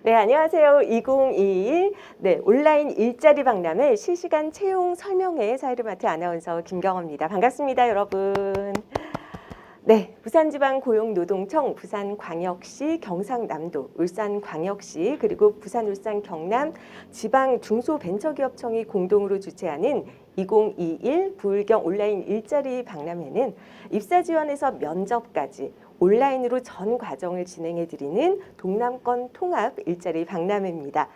네, 안녕하세요. 2021 온라인 일자리 박람회 실시간 채용 설명회 사회를 맡은 아나운서 김경호입니다. 반갑습니다, 여러분. 네, 부산지방고용노동청, 부산광역시, 경상남도, 울산광역시, 그리고 부산, 울산, 경남 지방중소벤처기업청이 공동으로 주최하는 2021 부울경 온라인 일자리 박람회는 입사 지원에서 면접까지 온라인으로 전 과정을 진행해드리는 동남권 통합 일자리 박람회입니다.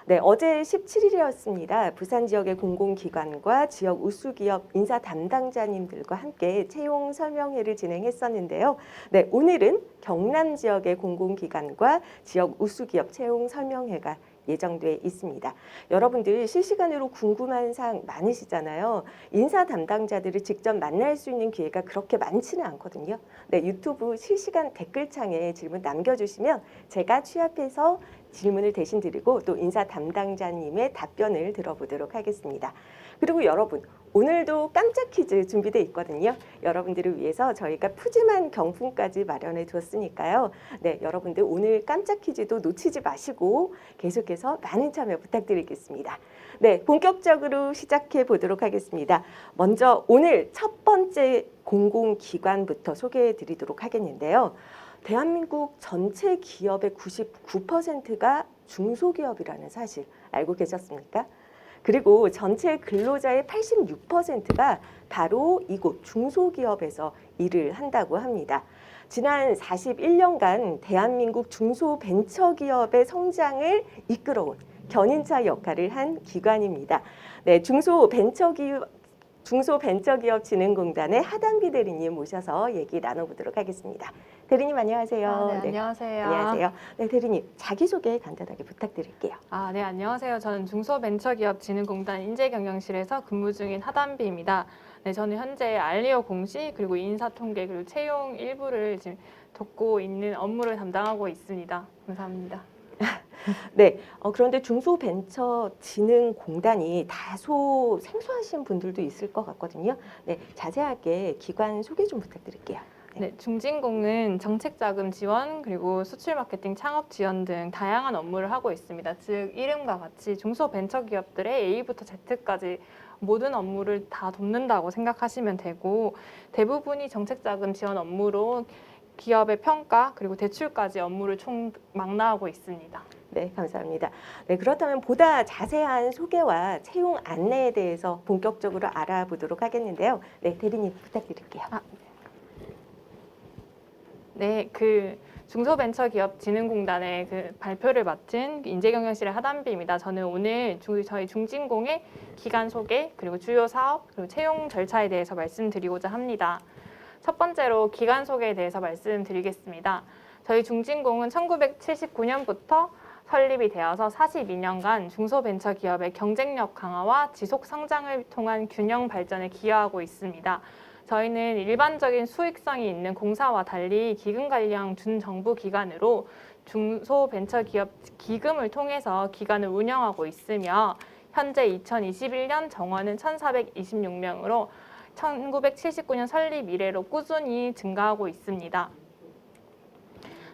네, 어제 17일이었습니다. 부산 지역의 공공기관과 지역 우수기업 인사 담당자님들과 함께 채용 설명회를 진행했었는데요. 네, 오늘은 경남 지역의 공공기관과 지역 우수기업 채용 설명회가 예정돼 있습니다. 여러분들 실시간으로 궁금한 사항 많으시잖아요. 인사 담당자들을 직접 만날 수 있는 기회가 그렇게 많지는 않거든요. 네, 유튜브 실시간 댓글창에 질문 남겨주시면 제가 취합해서 질문을 대신 드리고 또 인사 담당자님의 답변을 들어보도록 하겠습니다. 그리고 여러분, 오늘도 깜짝 퀴즈 준비되어 있거든요. 여러분들을 위해서 저희가 푸짐한 경품까지 마련해 두었으니까요. 네, 여러분들 오늘 깜짝 퀴즈도 놓치지 마시고 계속해서 많은 참여 부탁드리겠습니다. 네, 본격적으로 시작해 보도록 하겠습니다. 먼저 오늘 첫 번째 공공기관부터 소개해 드리도록 하겠는데요. 대한민국 전체 기업의 99%가 중소기업이라는 사실 알고 계셨습니까? 그리고 전체 근로자의 86%가 바로 이곳 중소기업에서 일을 한다고 합니다. 지난 41년간 대한민국 중소벤처기업의 성장을 이끌어온 견인차 역할을 한 기관입니다. 네, 중소벤처기업진흥공단의 하단비 대리님 모셔서 얘기 나눠보도록 하겠습니다. 대리님 안녕하세요. 네, 안녕하세요. 안녕하세요. 네, 대리님 자기소개 간단하게 부탁드릴게요. 네, 안녕하세요. 저는 중소벤처기업진흥공단 인재경영실에서 근무 중인 하단비입니다. 네, 저는 현재 알리오 공시 그리고 인사통계 그리고 채용 일부를 지금 돕고 있는 업무를 담당하고 있습니다. 감사합니다. 네, 그런데 중소벤처진흥공단이 다소 생소하신 분들도 있을 것 같거든요. 네, 자세하게 기관 소개 좀 부탁드릴게요. 네, 중진공은 정책자금 지원 그리고 수출 마케팅 창업 지원 등 다양한 업무를 하고 있습니다. 즉 이름과 같이 중소벤처기업들의 A부터 Z까지 모든 업무를 다 돕는다고 생각하시면 되고 대부분이 정책자금 지원 업무로 기업의 평가 그리고 대출까지 업무를 총 망라하고 있습니다. 네, 감사합니다. 네, 그렇다면 보다 자세한 소개와 채용 안내에 대해서 본격적으로 알아보도록 하겠는데요. 네, 대리님 부탁드릴게요. 네, 중소벤처기업진흥공단의 발표를 맡은 인재경영실의 하단비입니다. 저는 오늘 저희 중진공의 기관 소개, 그리고 주요 사업, 그리고 채용 절차에 대해서 말씀드리고자 합니다. 첫 번째로 기관 소개에 대해서 말씀드리겠습니다. 저희 중진공은 1979년부터 설립이 되어서 42년간 중소벤처기업의 경쟁력 강화와 지속 성장을 통한 균형 발전에 기여하고 있습니다. 저희는 일반적인 수익성이 있는 공사와 달리 기금관리형 준정부 기관으로 중소벤처기업 기금을 통해서 기관을 운영하고 있으며 현재 2021년 정원은 1,426명으로 1979년 설립 이래로 꾸준히 증가하고 있습니다.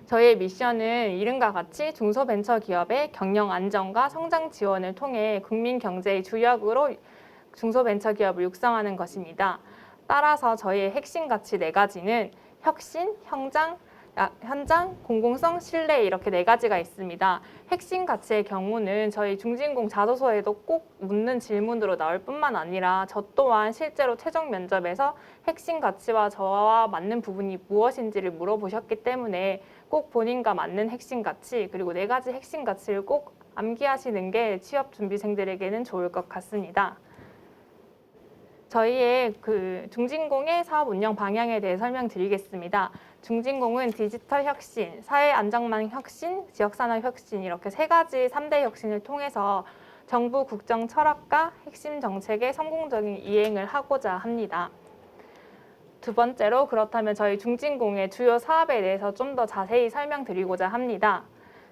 저희의 미션은 이름과 같이 중소벤처기업의 경영 안정과 성장 지원을 통해 국민 경제의 주역으로 중소벤처기업을 육성하는 것입니다. 따라서 저희의 핵심 가치 4가지는 혁신, 현장, 공공성, 신뢰 이렇게 4가지가 있습니다. 핵심 가치의 경우는 저희 중진공 자소서에도 꼭 묻는 질문으로 나올 뿐만 아니라 저 또한 실제로 최종 면접에서 핵심 가치와 저와 맞는 부분이 무엇인지를 물어보셨기 때문에 꼭 본인과 맞는 핵심 가치 그리고 4가지 핵심 가치를 꼭 암기하시는 게 취업 준비생들에게는 좋을 것 같습니다. 저희의 중진공의 사업 운영 방향에 대해 설명드리겠습니다. 중진공은 디지털 혁신, 사회 안정망 혁신, 지역산업 혁신 이렇게 3가지 3대 혁신을 통해서 정부 국정 철학과 핵심 정책의 성공적인 이행을 하고자 합니다. 두 번째로 그렇다면 저희 중진공의 주요 사업에 대해서 좀 더 자세히 설명드리고자 합니다.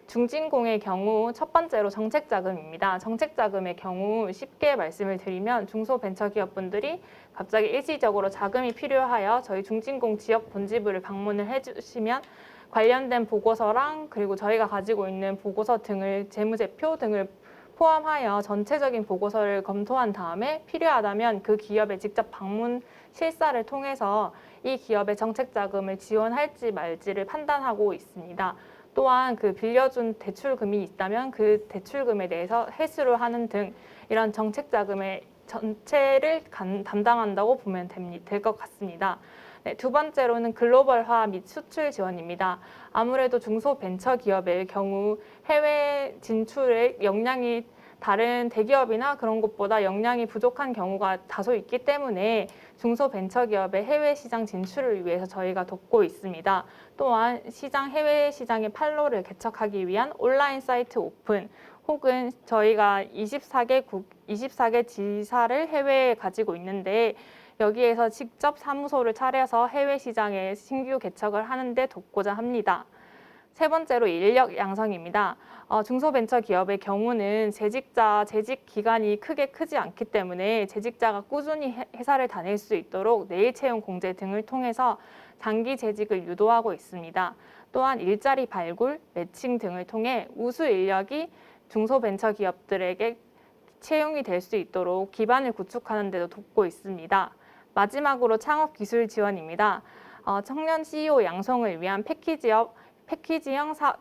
중진공의 경우 첫 번째로 정책자금입니다. 정책자금의 경우 쉽게 말씀을 드리면 중소벤처기업분들이 갑자기 일시적으로 자금이 필요하여 저희 중진공 지역 본지부를 방문을 해주시면 관련된 보고서랑 그리고 저희가 가지고 있는 보고서 등을 재무제표 등을 포함하여 전체적인 보고서를 검토한 다음에 필요하다면 그 기업에 직접 방문 실사를 통해서 이 기업의 정책 자금을 지원할지 말지를 판단하고 있습니다. 또한 그 빌려준 대출금이 있다면 그 대출금에 대해서 회수를 하는 등 이런 정책 자금의 전체를 담당한다고 보면 될 것 같습니다. 네, 두 번째로는 글로벌화 및 수출 지원입니다. 아무래도 중소벤처기업의 경우 해외 진출의 역량이 다른 대기업이나 그런 곳보다 역량이 부족한 경우가 다소 있기 때문에 중소벤처기업의 해외 시장 진출을 위해서 저희가 돕고 있습니다. 또한 해외 시장의 판로를 개척하기 위한 온라인 사이트 오픈 혹은 저희가 24개 지사를 해외에 가지고 있는데 여기에서 직접 사무소를 차려서 해외 시장에 신규 개척을 하는 데 돕고자 합니다. 세 번째로 인력 양성입니다. 중소벤처기업의 경우는 재직 기간이 크지 않기 때문에 재직자가 꾸준히 회사를 다닐 수 있도록 내일 채용 공제 등을 통해서 장기 재직을 유도하고 있습니다. 또한 일자리 발굴, 매칭 등을 통해 우수 인력이 중소벤처기업들에게 채용이 될 수 있도록 기반을 구축하는 데도 돕고 있습니다. 마지막으로 창업 기술 지원입니다. 청년 CEO 양성을 위한 패키지형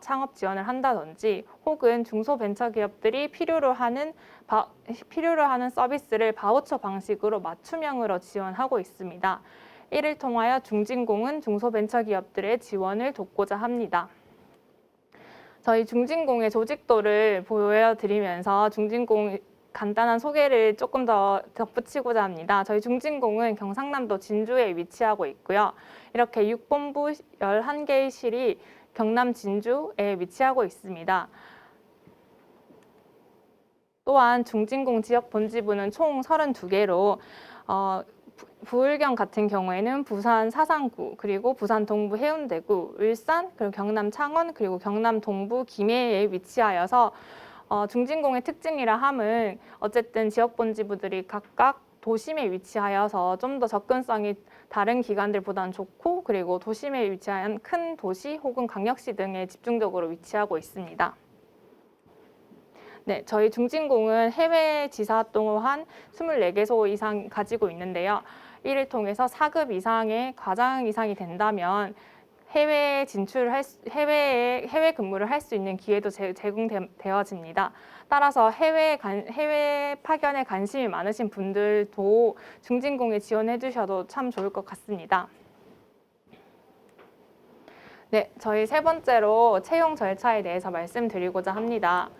창업 지원을 한다든지 혹은 중소벤처기업들이 필요로 하는 서비스를 바우처 방식으로 맞춤형으로 지원하고 있습니다. 이를 통하여 중진공은 중소벤처기업들의 지원을 돕고자 합니다. 저희 중진공의 조직도를 보여드리면서 중진공 간단한 소개를 조금 더 덧붙이고자 합니다. 저희 중진공은 경상남도 진주에 위치하고 있고요. 이렇게 6본부 11개의 실이 경남 진주에 위치하고 있습니다. 또한 중진공 지역 본지부는 총 32개로 부울경 같은 경우에는 부산 사상구, 그리고 부산 동부 해운대구, 울산, 그리고 경남 창원, 그리고 경남 동부 김해에 위치하여서 중진공의 특징이라 함은 어쨌든 지역 본지부들이 각각 도심에 위치하여서 좀 더 접근성이 다른 기관들보다는 좋고 그리고 도심에 위치한 큰 도시 혹은 광역시 등에 집중적으로 위치하고 있습니다. 네, 저희 중진공은 해외 지사 또한 24개소 이상 가지고 있는데요. 이를 통해서 4급 이상의 과장 이상이 된다면 해외 근무를 할 수 있는 기회도 제공되어집니다. 따라서 해외 파견에 관심이 많으신 분들도 중진공에 지원해 주셔도 참 좋을 것 같습니다. 네, 저희 세 번째로 채용 절차에 대해서 말씀드리고자 합니다.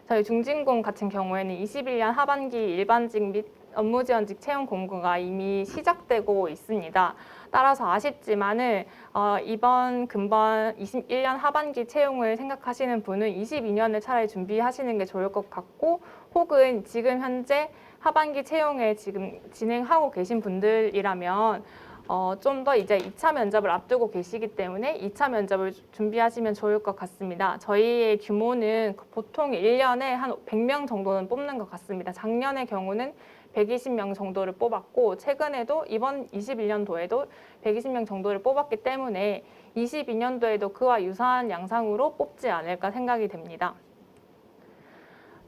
저희 중진공 같은 경우에는 21년 하반기 일반직 및 업무지원직 채용 공고가 이미 시작되고 있습니다. 따라서 아쉽지만은 금번 21년 하반기 채용을 생각하시는 분은 22년을 차라리 준비하시는 게 좋을 것 같고 혹은 지금 현재 하반기 채용에 지금 진행하고 계신 분들이라면 좀 더 이제 2차 면접을 앞두고 계시기 때문에 2차 면접을 준비하시면 좋을 것 같습니다. 저희의 규모는 보통 1년에 한 100명 정도는 뽑는 것 같습니다. 작년의 경우는 120명 정도를 뽑았고 최근에도 이번 21년도에도 120명 정도를 뽑았기 때문에 22년도에도 그와 유사한 양상으로 뽑지 않을까 생각이 됩니다.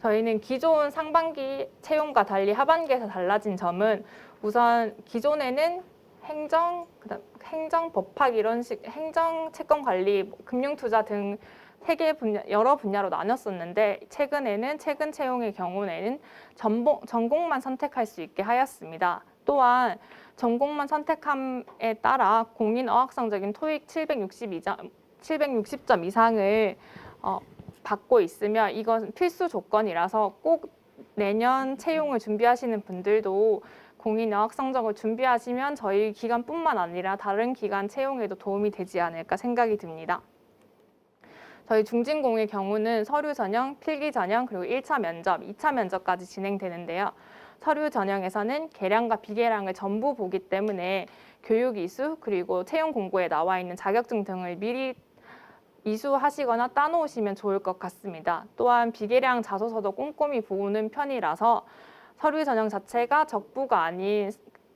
저희는 기존 상반기 채용과 달리 하반기에서 달라진 점은 우선 기존에는 행정, 법학 이런 행정, 채권 관리, 금융투자 등 여러 분야로 나눴었는데 최근 채용의 경우에는 전공만 선택할 수 있게 하였습니다. 또한 전공만 선택함에 따라 공인 어학성적인 토익 760점 이상을 받고 있으며 이건 필수 조건이라서 꼭 내년 채용을 준비하시는 분들도 공인 어학 성적을 준비하시면 저희 기관뿐만 아니라 다른 기관 채용에도 도움이 되지 않을까 생각이 듭니다. 저희 중진공의 경우는 서류 전형, 필기 전형, 그리고 1차 면접, 2차 면접까지 진행되는데요. 서류 전형에서는 계량과 비계량을 전부 보기 때문에 교육 이수, 그리고 채용 공고에 나와 있는 자격증 등을 미리 이수하시거나 따놓으시면 좋을 것 같습니다. 또한 비계량 자소서도 꼼꼼히 보는 편이라서 서류 전형 자체가 적부가 아닌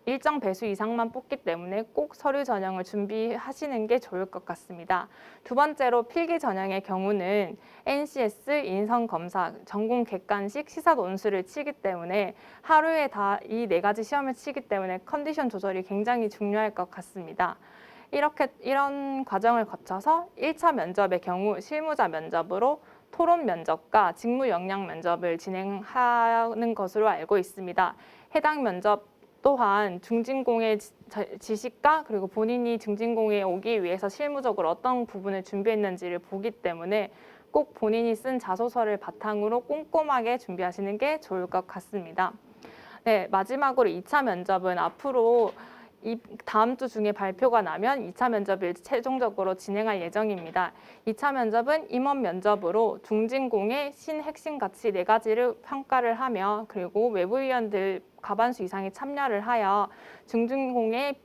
일정 배수 이상만 뽑기 때문에 꼭 서류 전형을 준비하시는 게 좋을 것 같습니다. 두 번째로 필기 전형의 경우는 NCS, 인성검사, 전공 객관식, 시사 논술을 치기 때문에 하루에 다 이 네 가지 시험을 치기 때문에 컨디션 조절이 굉장히 중요할 것 같습니다. 이런 과정을 거쳐서 1차 면접의 경우 실무자 면접으로 토론 면접과 직무 역량 면접을 진행하는 것으로 알고 있습니다. 해당 면접 또한 중진공의 지식과 그리고 본인이 중진공에 오기 위해서 실무적으로 어떤 부분을 준비했는지를 보기 때문에 꼭 본인이 쓴 자소서를 바탕으로 꼼꼼하게 준비하시는 게 좋을 것 같습니다. 네, 마지막으로 2차 면접은 앞으로 다음 주 중에 발표가 나면 2차 면접을 최종적으로 진행할 예정입니다. 2차 면접은 임원 면접으로 중진공의 신핵심 가치 4가지를 평가를 하며 그리고 외부위원들 과반수 이상이 참여를 하여 중진공의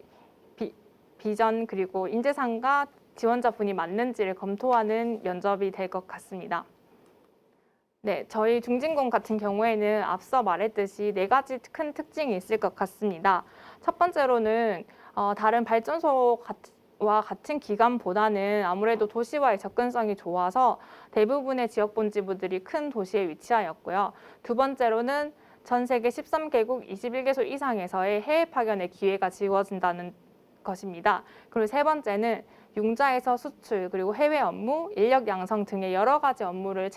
비전 그리고 인재상과 지원자분이 맞는지를 검토하는 면접이 될 것 같습니다. 네, 저희 중진공 같은 경우에는 앞서 말했듯이 4가지 큰 특징이 있을 것 같습니다. 첫 번째로는 다른 발전소와 같은 기관보다는 아무래도 도시와의 접근성이 좋아서 대부분의 지역 본지부들이 큰 도시에 위치하였고요. 두 번째로는 전 세계 13개국 21개소 이상에서의 해외 파견의 기회가 지워진다는 것입니다. 그리고 세 번째는 융자에서 수출, 그리고 해외 업무, 인력 양성 등의 여러 가지 업무를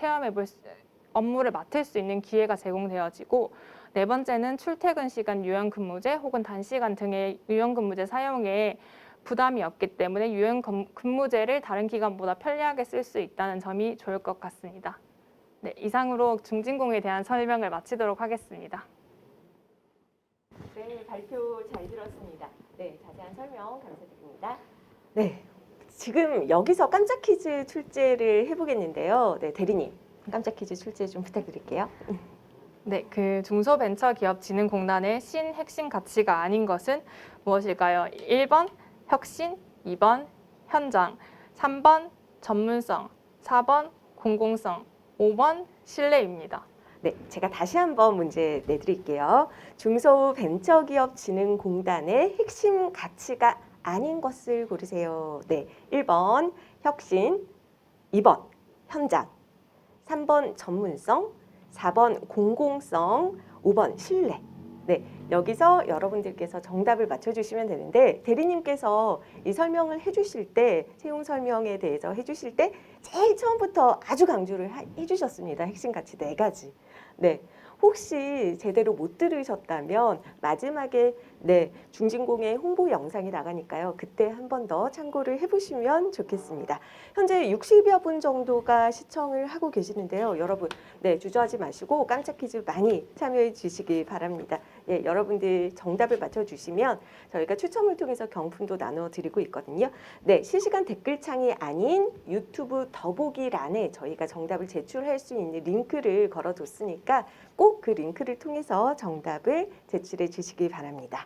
맡을 수 있는 기회가 제공되어지고 네 번째는 출퇴근 시간 유연근무제 혹은 단시간 등의 유연근무제 사용에 부담이 없기 때문에 유연근무제를 다른 기관보다 편리하게 쓸 수 있다는 점이 좋을 것 같습니다. 네, 이상으로 중진공에 대한 설명을 마치도록 하겠습니다. 네, 발표 잘 들었습니다. 네, 자세한 설명 감사드립니다. 네, 지금 여기서 깜짝 퀴즈 출제를 해보겠는데요. 네, 대리님, 깜짝 퀴즈 출제 좀 부탁드릴게요. 네, 그 중소벤처기업진흥공단의 신핵심 가치가 아닌 것은 무엇일까요? 1번 혁신, 2번 현장, 3번 전문성, 4번 공공성, 5번 신뢰입니다. 네, 제가 다시 한번 문제 내드릴게요. 중소벤처기업진흥공단의 핵심 가치가 아닌 것을 고르세요. 네, 1번 혁신, 2번 현장, 3번 전문성, 4번 공공성, 5번 신뢰. 네, 여기서 여러분들께서 정답을 맞춰주시면 되는데 대리님께서 이 설명을 해주실 때 채용 설명에 대해서 해주실 때 제일 처음부터 아주 강조를 해주셨습니다. 핵심 가치 4가지. 네, 혹시 제대로 못 들으셨다면 마지막에 네, 중진공의 홍보 영상이 나가니까요. 그때 한 번 더 참고를 해보시면 좋겠습니다. 현재 60여 분 정도가 시청을 하고 계시는데요. 여러분, 네, 주저하지 마시고 깜짝 퀴즈 많이 참여해 주시기 바랍니다. 예, 여러분들 정답을 맞춰주시면 저희가 추첨을 통해서 경품도 나눠드리고 있거든요. 네, 실시간 댓글창이 아닌 유튜브 더보기란에 저희가 정답을 제출할 수 있는 링크를 걸어뒀으니까 꼭 그 링크를 통해서 정답을 제출해 주시기 바랍니다.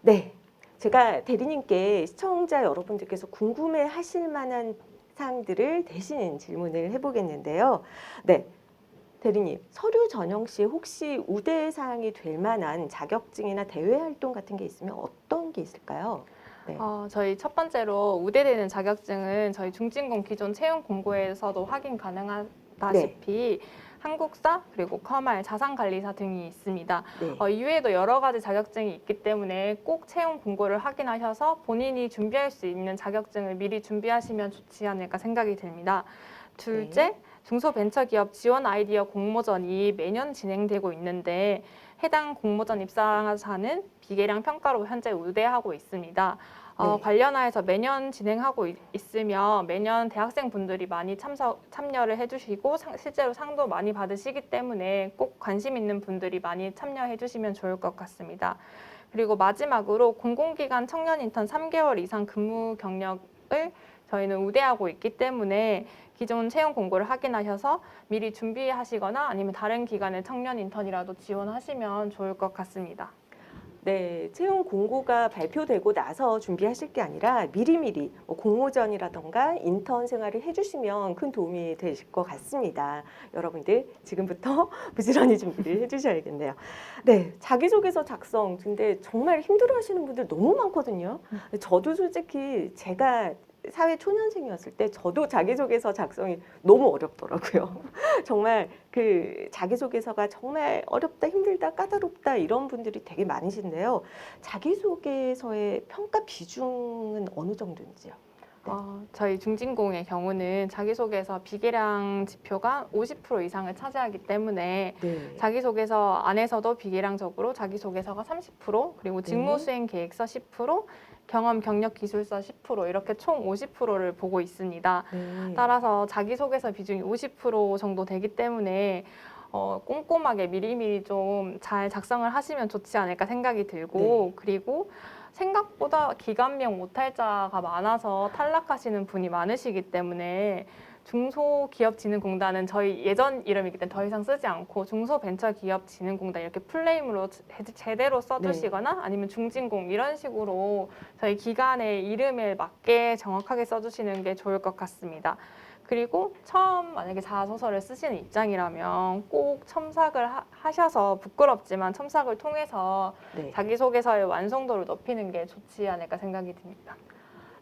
네, 제가 대리님께 시청자 여러분들께서 궁금해 하실 만한 사항들을 대신 질문을 해보겠는데요. 네, 대리님, 서류 전형 시 혹시 우대 사항이 될 만한 자격증이나 대외 활동 같은 게 있으면 어떤 게 있을까요? 네. 저희 첫 번째로 우대되는 자격증은 저희 중진공 기존 채용 공고에서도 확인 가능하다시피 한국사 그리고 커말, 자산관리사 등이 있습니다. 네. 이외에도 여러 가지 자격증이 있기 때문에 꼭 채용 공고를 확인하셔서 본인이 준비할 수 있는 자격증을 미리 준비하시면 좋지 않을까 생각이 듭니다. 둘째, 중소벤처기업 지원 아이디어 공모전이 매년 진행되고 있는데 해당 공모전 입상자는 비계량 평가로 현재 우대하고 있습니다. 관련하여서 매년 진행하고 있으며 매년 대학생분들이 많이 참여를 해주시고 실제로 상도 많이 받으시기 때문에 꼭 관심 있는 분들이 많이 참여해 주시면 좋을 것 같습니다. 그리고 마지막으로 공공기관 청년 인턴 3개월 이상 근무 경력을 저희는 우대하고 있기 때문에 기존 채용 공고를 확인하셔서 미리 준비하시거나 아니면 다른 기관의 청년 인턴이라도 지원하시면 좋을 것 같습니다. 네, 채용 공고가 발표되고 나서 준비하실 게 아니라 미리미리 뭐 공모전이라던가 인턴 생활을 해주시면 큰 도움이 되실 것 같습니다. 여러분들 지금부터 부지런히 준비를 해주셔야겠네요. 네, 자기소개서 작성. 근데 정말 힘들어하시는 분들 너무 많거든요. 저도 솔직히 제가 사회 초년생이었을 때 저도 자기소개서 작성이 너무 어렵더라고요. 정말 그 자기소개서가 정말 어렵다, 힘들다, 까다롭다 이런 분들이 되게 많으신데요. 자기소개서의 평가 비중은 어느 정도인지요? 저희 중진공의 경우는 자기소개서 비계량 지표가 50% 이상을 차지하기 때문에 네. 자기소개서 안에서도 비계량적으로 자기소개서가 30%, 그리고 직무수행 계획서 10%, 경험 경력 기술서 10% 이렇게 총 50%를 보고 있습니다. 네. 따라서 자기소개서 비중이 50% 정도 되기 때문에 꼼꼼하게 미리미리 좀 잘 작성을 하시면 좋지 않을까 생각이 들고 네. 그리고 생각보다 기관명 오탈자가 많아서 탈락하시는 분이 많으시기 때문에 중소기업진흥공단은 저희 예전 이름이기 때문에 더 이상 쓰지 않고 중소벤처기업진흥공단 이렇게 풀네임으로 제대로 써주시거나 아니면 중진공 이런 식으로 저희 기관의 이름에 맞게 정확하게 써주시는 게 좋을 것 같습니다. 그리고 처음 만약에 자소서를 쓰시는 입장이라면 꼭 첨삭을 하셔서 부끄럽지만 첨삭을 통해서 네. 자기소개서의 완성도를 높이는 게 좋지 않을까 생각이 듭니다.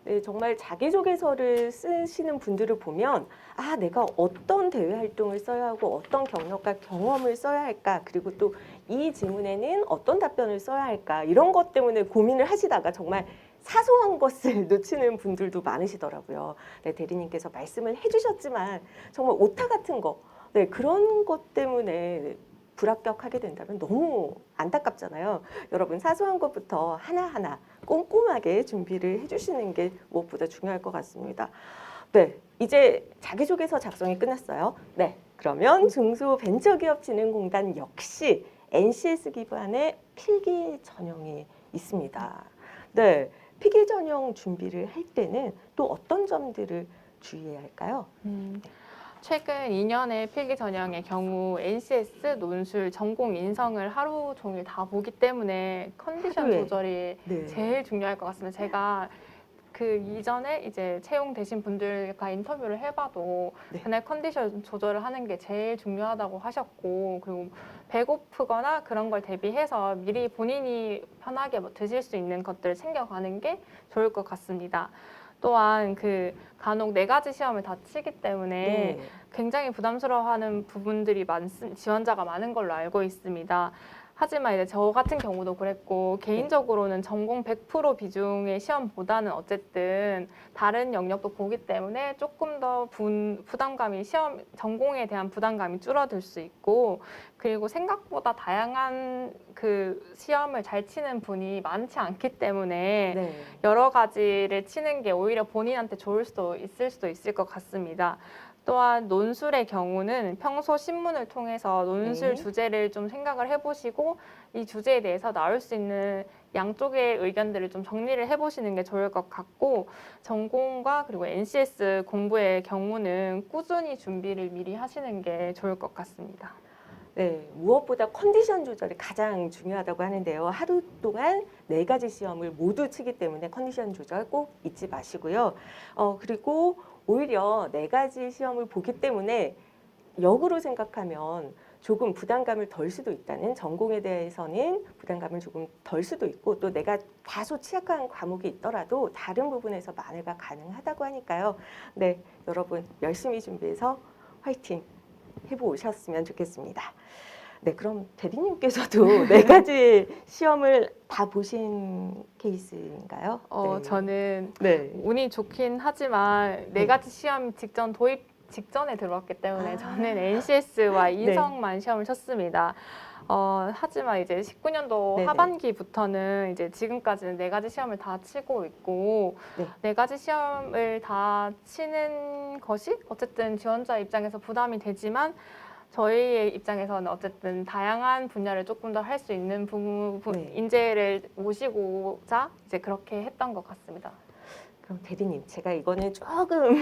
네, 정말 자기소개서를 쓰시는 분들을 보면 아, 내가 어떤 대외 활동을 써야 하고 어떤 경력과 경험을 써야 할까 그리고 또 이 질문에는 어떤 답변을 써야 할까 이런 것 때문에 고민을 하시다가 정말 사소한 것을 놓치는 분들도 많으시더라고요. 네, 대리님께서 말씀을 해주셨지만 정말 오타 같은 거 네, 그런 것 때문에 불합격하게 된다면 너무 안타깝잖아요. 여러분 사소한 것부터 하나하나 꼼꼼하게 준비를 해주시는 게 무엇보다 중요할 것 같습니다. 네, 이제 자기소개서 작성이 끝났어요. 네, 그러면 중소벤처기업진흥공단 역시 NCS 기반의 필기 전형이 있습니다. 네, 필기 전형 준비를 할 때는 또 어떤 점들을 주의해야 할까요? 최근 2년의 필기 전형의 경우 NCS, 논술, 전공 인성을 하루 종일 다 보기 때문에 컨디션 하루에. 조절이 네. 제일 중요할 것 같습니다. 제가 그 이전에 이제 채용되신 분들과 인터뷰를 해봐도 네. 그날 컨디션 조절을 하는 게 제일 중요하다고 하셨고 그리고 배고프거나 그런 걸 대비해서 미리 본인이 편하게 뭐 드실 수 있는 것들을 챙겨가는 게 좋을 것 같습니다. 또한 그 간혹 4가지 시험을 다 치기 때문에 네. 굉장히 부담스러워하는 부분들이 지원자가 많은 걸로 알고 있습니다. 하지만 이제 저 같은 경우도 그랬고 개인적으로는 전공 100% 비중의 시험보다는 어쨌든 다른 영역도 보기 때문에 조금 더 부담감이 전공에 대한 부담감이 줄어들 수 있고 그리고 생각보다 다양한 그 시험을 잘 치는 분이 많지 않기 때문에 네. 여러 가지를 치는 게 오히려 본인한테 좋을 수도 있을 것 같습니다. 또한 논술의 경우는 평소 신문을 통해서 논술 네. 주제를 좀 생각을 해보시고 이 주제에 대해서 나올 수 있는 양쪽의 의견들을 좀 정리를 해보시는 게 좋을 것 같고 전공과 그리고 NCS 공부의 경우는 꾸준히 준비를 미리 하시는 게 좋을 것 같습니다. 네, 무엇보다 컨디션 조절이 가장 중요하다고 하는데요. 하루 동안 4가지 시험을 모두 치기 때문에 컨디션 조절 꼭 잊지 마시고요. 그리고 오히려 4가지 시험을 보기 때문에 역으로 생각하면 조금 부담감을 덜 수도 있다는 전공에 대해서는 부담감을 조금 덜 수도 있고 또 내가 다소 취약한 과목이 있더라도 다른 부분에서 만회가 가능하다고 하니까요. 네, 여러분 열심히 준비해서 화이팅 해보셨으면 좋겠습니다. 네, 그럼 대리님께서도 4가지 시험을 다 보신 케이스인가요? 네. 저는 네. 운이 좋긴 하지만 네. 4가지 시험 도입 직전에 들어왔기 때문에 아. 저는 NCS와 인성만 시험을 쳤습니다. 하지만 이제 19년도 네네. 하반기부터는 이제 지금까지는 4가지 시험을 다 치고 있고 네. 4가지 시험을 다 치는 것이 어쨌든 지원자 입장에서 부담이 되지만 저희의 입장에서는 어쨌든 다양한 분야를 조금 더 할 수 있는 네. 인재를 모시고자 이제 그렇게 했던 것 같습니다. 그럼 대리님, 제가 이거는 조금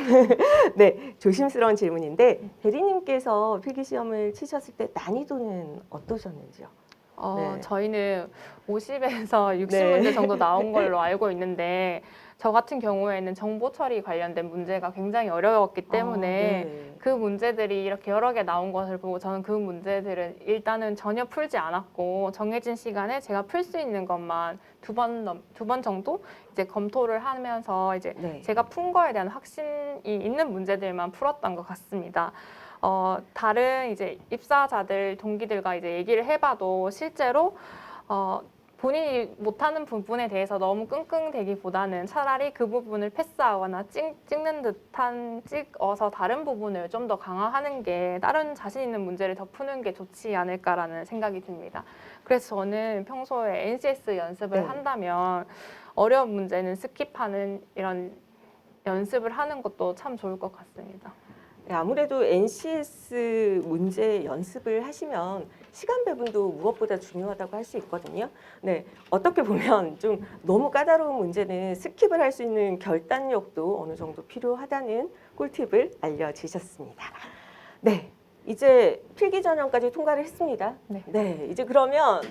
네, 조심스러운 질문인데 대리님께서 필기시험을 치셨을 때 난이도는 어떠셨는지요? 네. 저희는 50에서 60문제 네. 정도 나온 걸로 알고 있는데 저 같은 경우에는 정보 처리 관련된 문제가 굉장히 어려웠기 때문에 네. 그 문제들이 이렇게 여러 개 나온 것을 보고 저는 그 문제들은 일단은 전혀 풀지 않았고 정해진 시간에 제가 풀 수 있는 것만 두 번 정도 이제 검토를 하면서 이제 네. 제가 푼 거에 대한 확신이 있는 문제들만 풀었던 것 같습니다. 다른 이제 입사자들 동기들과 이제 얘기를 해봐도 실제로 본인이 못하는 부분에 대해서 너무 끙끙대기보다는 차라리 그 부분을 패스하거나 찍는 듯한 찍어서 다른 부분을 좀 더 강화하는 게 다른 자신 있는 문제를 더 푸는 게 좋지 않을까라는 생각이 듭니다. 그래서 저는 평소에 NCS 연습을 네. 한다면 어려운 문제는 스킵하는 이런 연습을 하는 것도 참 좋을 것 같습니다. 네, 아무래도 NCS 문제 연습을 하시면 시간 배분도 무엇보다 중요하다고 할 수 있거든요. 네, 어떻게 보면 좀 너무 까다로운 문제는 스킵을 할 수 있는 결단력도 어느 정도 필요하다는 꿀팁을 알려주셨습니다. 네, 이제 필기 전형까지 통과를 했습니다. 네. 이제 그러면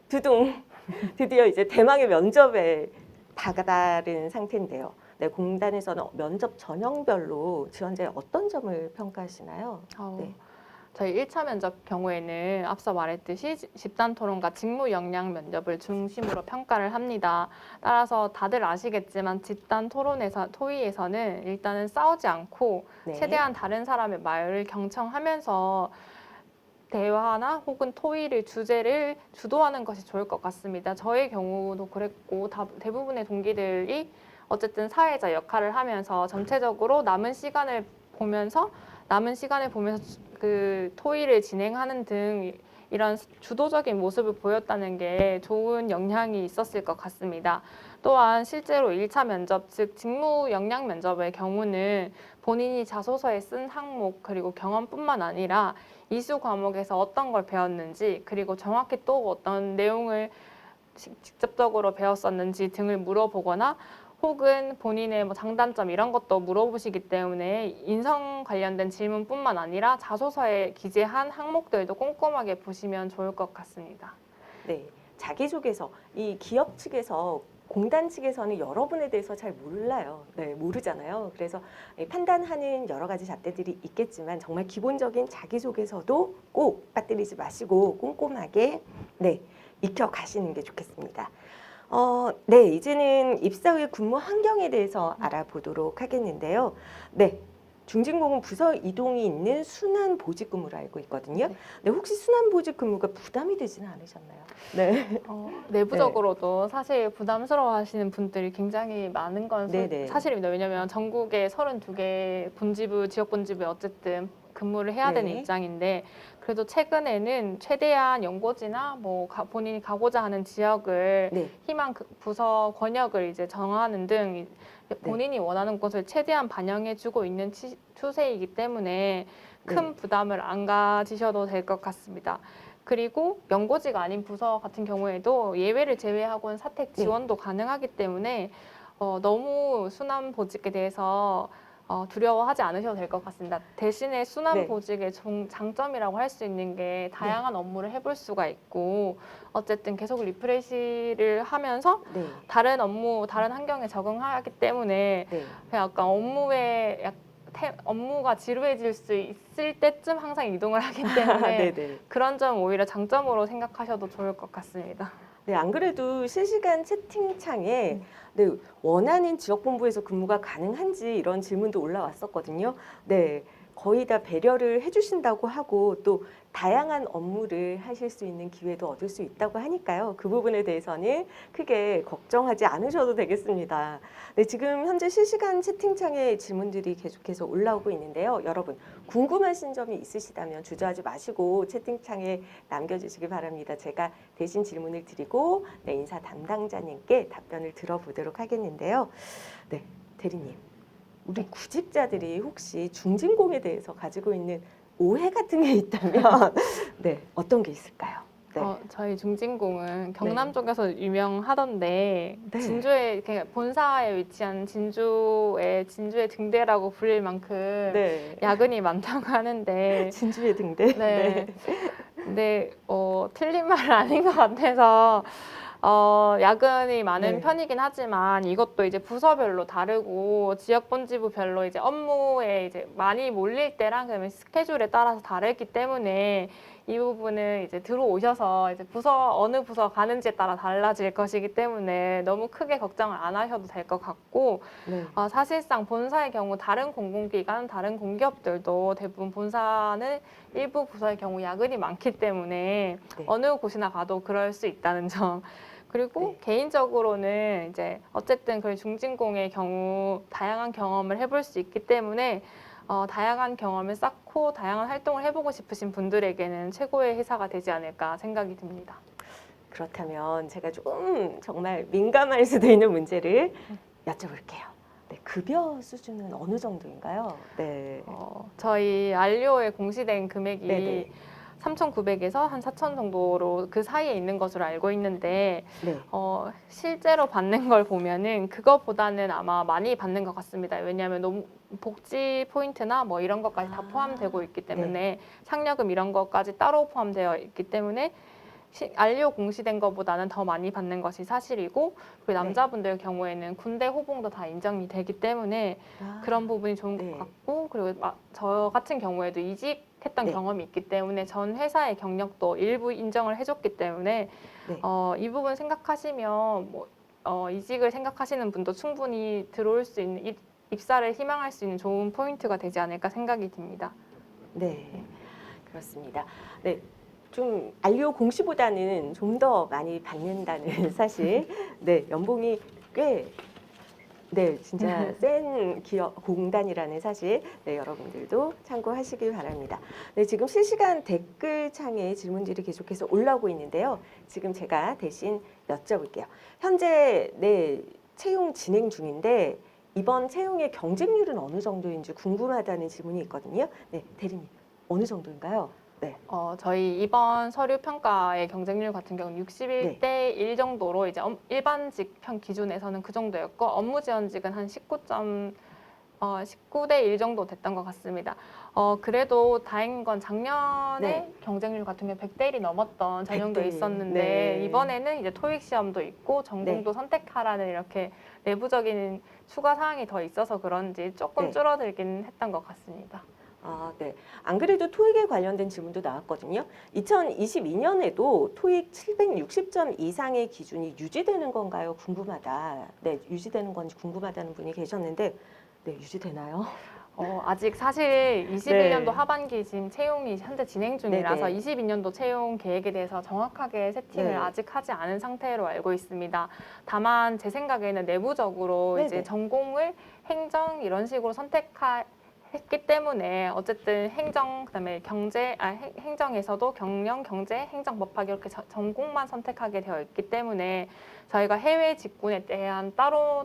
드디어 이제 대망의 면접에 다다른 상태인데요. 네, 공단에서는 면접 전형별로 지원자의 어떤 점을 평가하시나요? 네. 저희 1차 면접 경우에는 앞서 말했듯이 집단 토론과 직무 역량 면접을 중심으로 평가를 합니다. 따라서 다들 아시겠지만 집단 토의에서는 일단은 싸우지 않고 네. 최대한 다른 사람의 말을 경청하면서 대화나 혹은 토의를 주제를 주도하는 것이 좋을 것 같습니다. 저의 경우도 그랬고 대부분의 동기들이 어쨌든 사회자 역할을 하면서 전체적으로 남은 시간을 보면서 그 토의를 진행하는 등 이런 주도적인 모습을 보였다는 게 좋은 영향이 있었을 것 같습니다. 또한 실제로 1차 면접, 즉 직무 역량 면접의 경우는 본인이 자소서에 쓴 항목 그리고 경험뿐만 아니라 이수 과목에서 어떤 걸 배웠는지 그리고 정확히 또 어떤 내용을 직접적으로 배웠었는지 등을 물어보거나 혹은 본인의 뭐 장단점 이런 것도 물어보시기 때문에 인성 관련된 질문뿐만 아니라 자소서에 기재한 항목들도 꼼꼼하게 보시면 좋을 것 같습니다. 네, 자기소개서 이 기업 측에서 공단 측에서는 여러분에 대해서 잘 몰라요. 네, 모르잖아요. 그래서 판단하는 여러 가지 잣대들이 있겠지만 정말 기본적인 자기소개서도 꼭 빠뜨리지 마시고 꼼꼼하게 익혀 가시는 게 좋겠습니다. 네, 이제는 입사 후의 근무 환경에 대해서 알아보도록 하겠는데요. 네, 중진공은 부서 이동이 있는 순환 보직 근무를 알고 있거든요. 네, 혹시 순환 보직 근무가 부담이 되지는 않으셨나요? 네. 내부적으로도 사실 부담스러워하시는 분들이 굉장히 많은 건 사실입니다. 왜냐하면 전국에 32개 본지부, 지역 본지부에 어쨌든 근무를 해야 되는 입장인데 그래도 최근에는 최대한 연고지나 뭐 본인이 가고자 하는 지역을 희망 부서 권역을 이제 정하는 등 본인이 원하는 곳을 최대한 반영해주고 있는 추세이기 때문에 큰 부담을 안 가지셔도 될 것 같습니다. 그리고 연고지가 아닌 부서 같은 경우에도 예외를 제외하고는 사택 지원도 가능하기 때문에 너무 순환 보직에 대해서 두려워하지 않으셔도 될 것 같습니다. 대신에 순환 보직의 장점이라고 할 수 있는 게 다양한 업무를 해볼 수가 있고 어쨌든 계속 리프레시를 하면서 다른 환경에 적응하기 때문에 약간 업무가 지루해질 수 있을 때쯤 항상 이동을 하기 때문에 그런 점 오히려 장점으로 생각하셔도 좋을 것 같습니다. 네, 안 그래도 실시간 채팅창에 원하는 지역본부에서 근무가 가능한지 이런 질문도 올라왔었거든요. 네, 거의 다 배려를 해주신다고 하고 또 다양한 업무를 하실 수 있는 기회도 얻을 수 있다고 하니까요. 그 부분에 대해서는 크게 걱정하지 않으셔도 되겠습니다. 네, 지금 현재 실시간 채팅창에 질문들이 계속해서 올라오고 있는데요. 여러분 궁금하신 점이 있으시다면 주저하지 마시고 채팅창에 남겨주시기 바랍니다. 제가 대신 질문을 드리고 인사 담당자님께 답변을 들어보도록 하겠는데요. 네, 대리님. 우리 구직자들이 혹시 중진공에 대해서 가지고 있는 오해 같은 게 있다면 어떤 게 있을까요? 저희 중진공은 경남 쪽에서 유명하던데 진주에 본사에 위치한 진주의 등대라고 불릴 만큼 야근이 많다고 하는데 진주의 등대? 근데 틀린 말은 아닌 것 같아서 야근이 많은 네. 편이긴 하지만 이것도 이제 부서별로 다르고 지역 본지부별로 이제 업무에 이제 많이 몰릴 때랑 그다음에 스케줄에 따라서 다르기 때문에 이 부분은 이제 들어오셔서 이제 어느 부서 가는지에 따라 달라질 것이기 때문에 너무 크게 걱정을 안 하셔도 될 것 같고 네. 사실상 본사의 경우 다른 공공기관, 다른 공기업들도 대부분 본사는 일부 부서의 경우 야근이 많기 때문에 네. 어느 곳이나 가도 그럴 수 있다는 점. 그리고 네. 개인적으로는 이제 어쨌든 그 중진공의 경우 다양한 경험을 해볼 수 있기 때문에 다양한 경험을 쌓고 다양한 활동을 해보고 싶으신 분들에게는 최고의 회사가 되지 않을까 생각이 듭니다. 그렇다면 제가 좀 정말 민감할 수도 있는 문제를 여쭤볼게요. 네, 급여 수준은 어느 정도인가요? 네. 저희 알리오의 공시된 금액이 네네. 3,900에서 한 4,000 정도로 그 사이에 있는 것으로 알고 있는데 네. 실제로 받는 걸 보면은 그거보다는 아마 많이 받는 것 같습니다. 왜냐하면 너무 복지 포인트나 뭐 이런 것까지 다 포함되고 있기 때문에 상여금 이런 것까지 따로 포함되어 있기 때문에 알리오 공시된 것보다는 더 많이 받는 것이 사실이고 그리고 남자분들 경우에는 군대 호봉도 다 인정이 되기 때문에 그런 부분이 좋은 네. 것 같고 그리고 저 같은 경우에도 이직했던 네. 경험이 있기 때문에 전 회사의 경력도 일부 인정을 해줬기 때문에 네. 이 부분 생각하시면 이직을 생각하시는 분도 충분히 들어올 수 있는 입사를 희망할 수 있는 좋은 포인트가 되지 않을까 생각이 듭니다. 네. 그렇습니다. 네. 좀 알리오 공시보다는 좀 더 많이 받는다는 사실. 네, 연봉이 꽤 네, 진짜 센 기업 공단이라는 사실, 네, 여러분들도 참고하시길 바랍니다. 네, 지금 실시간 댓글창에 질문들이 계속해서 올라오고 있는데요. 지금 제가 대신 여쭤볼게요. 현재 네, 채용 진행 중인데 이번 채용의 경쟁률은 어느 정도인지 궁금하다는 질문이 있거든요. 네, 대리님, 어느 정도인가요? 네, 저희 이번 서류 평가의 경쟁률 같은 경우는 61대 1 정도로 이제 일반직 편 기준에서는 그 정도였고 업무 지원직은 한 19대 1 정도 됐던 것 같습니다. 그래도 다행인 건 작년에 네. 경쟁률 같은 경우 100대 1이 넘었던 전형도 100대 1. 있었는데 네. 이번에는 이제 토익 시험도 있고 전공도 선택하라는 이렇게 내부적인 추가 사항이 더 있어서 그런지 조금 네. 줄어들긴 했던 것 같습니다. 네. 안 그래도 토익에 관련된 질문도 나왔거든요. 2022년에도 토익 760점 이상의 기준이 유지되는 건가요? 궁금하다. 네, 유지되는 건지 궁금하다는 분이 계셨는데, 네, 유지되나요? 아직 사실 21년도 네. 하반기 지금 채용이 현재 진행 중이라서 네네. 22년도 채용 계획에 대해서 정확하게 세팅을 네. 아직 하지 않은 상태로 알고 있습니다. 다만 제 생각에는 내부적으로 네네. 이제 전공을 행정 이런 식으로 했기 때문에 어쨌든 행정 그다음에 행정에서도 경영, 경제, 행정법학 이렇게 전공만 선택하게 되어 있기 때문에 저희가 해외 직군에 대한 따로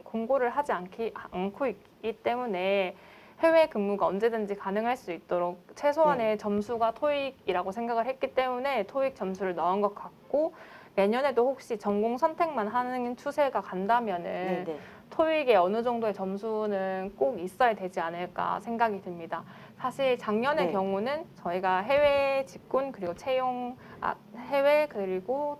공고를 하지 않고 있기 때문에 해외 근무가 언제든지 가능할 수 있도록 최소한의 점수가 토익이라고 생각을 했기 때문에 토익 점수를 넣은 것 같고 내년에도 혹시 전공 선택만 하는 추세가 간다면은 네네. 토익의 어느 정도의 점수는 꼭 있어야 되지 않을까 생각이 듭니다. 사실 작년의 네. 경우는 저희가 해외 직군 그리고 해외 그리고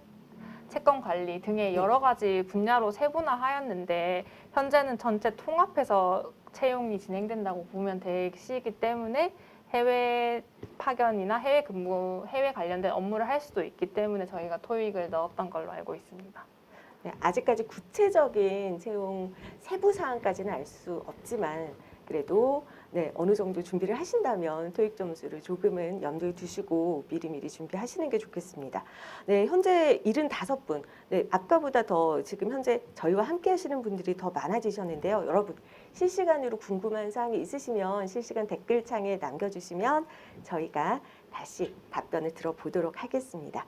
채권 관리 등의 여러 가지 분야로 세분화하였는데 현재는 전체 통합해서 채용이 진행된다고 보면 되시기 때문에 해외 파견이나 해외 근무, 해외 관련된 업무를 할 수도 있기 때문에 저희가 토익을 넣었던 걸로 알고 있습니다. 네, 아직까지 구체적인 채용 세부 사항까지는 알 수 없지만 그래도 네, 어느 정도 준비를 하신다면 토익 점수를 조금은 염두에 두시고 미리미리 준비하시는 게 좋겠습니다. 네, 현재 75분. 네, 아까보다 더 지금 현재 저희와 함께 하시는 분들이 더 많아지셨는데요. 여러분, 실시간으로 궁금한 사항이 있으시면 실시간 댓글창에 남겨주시면 저희가 다시 답변을 들어보도록 하겠습니다.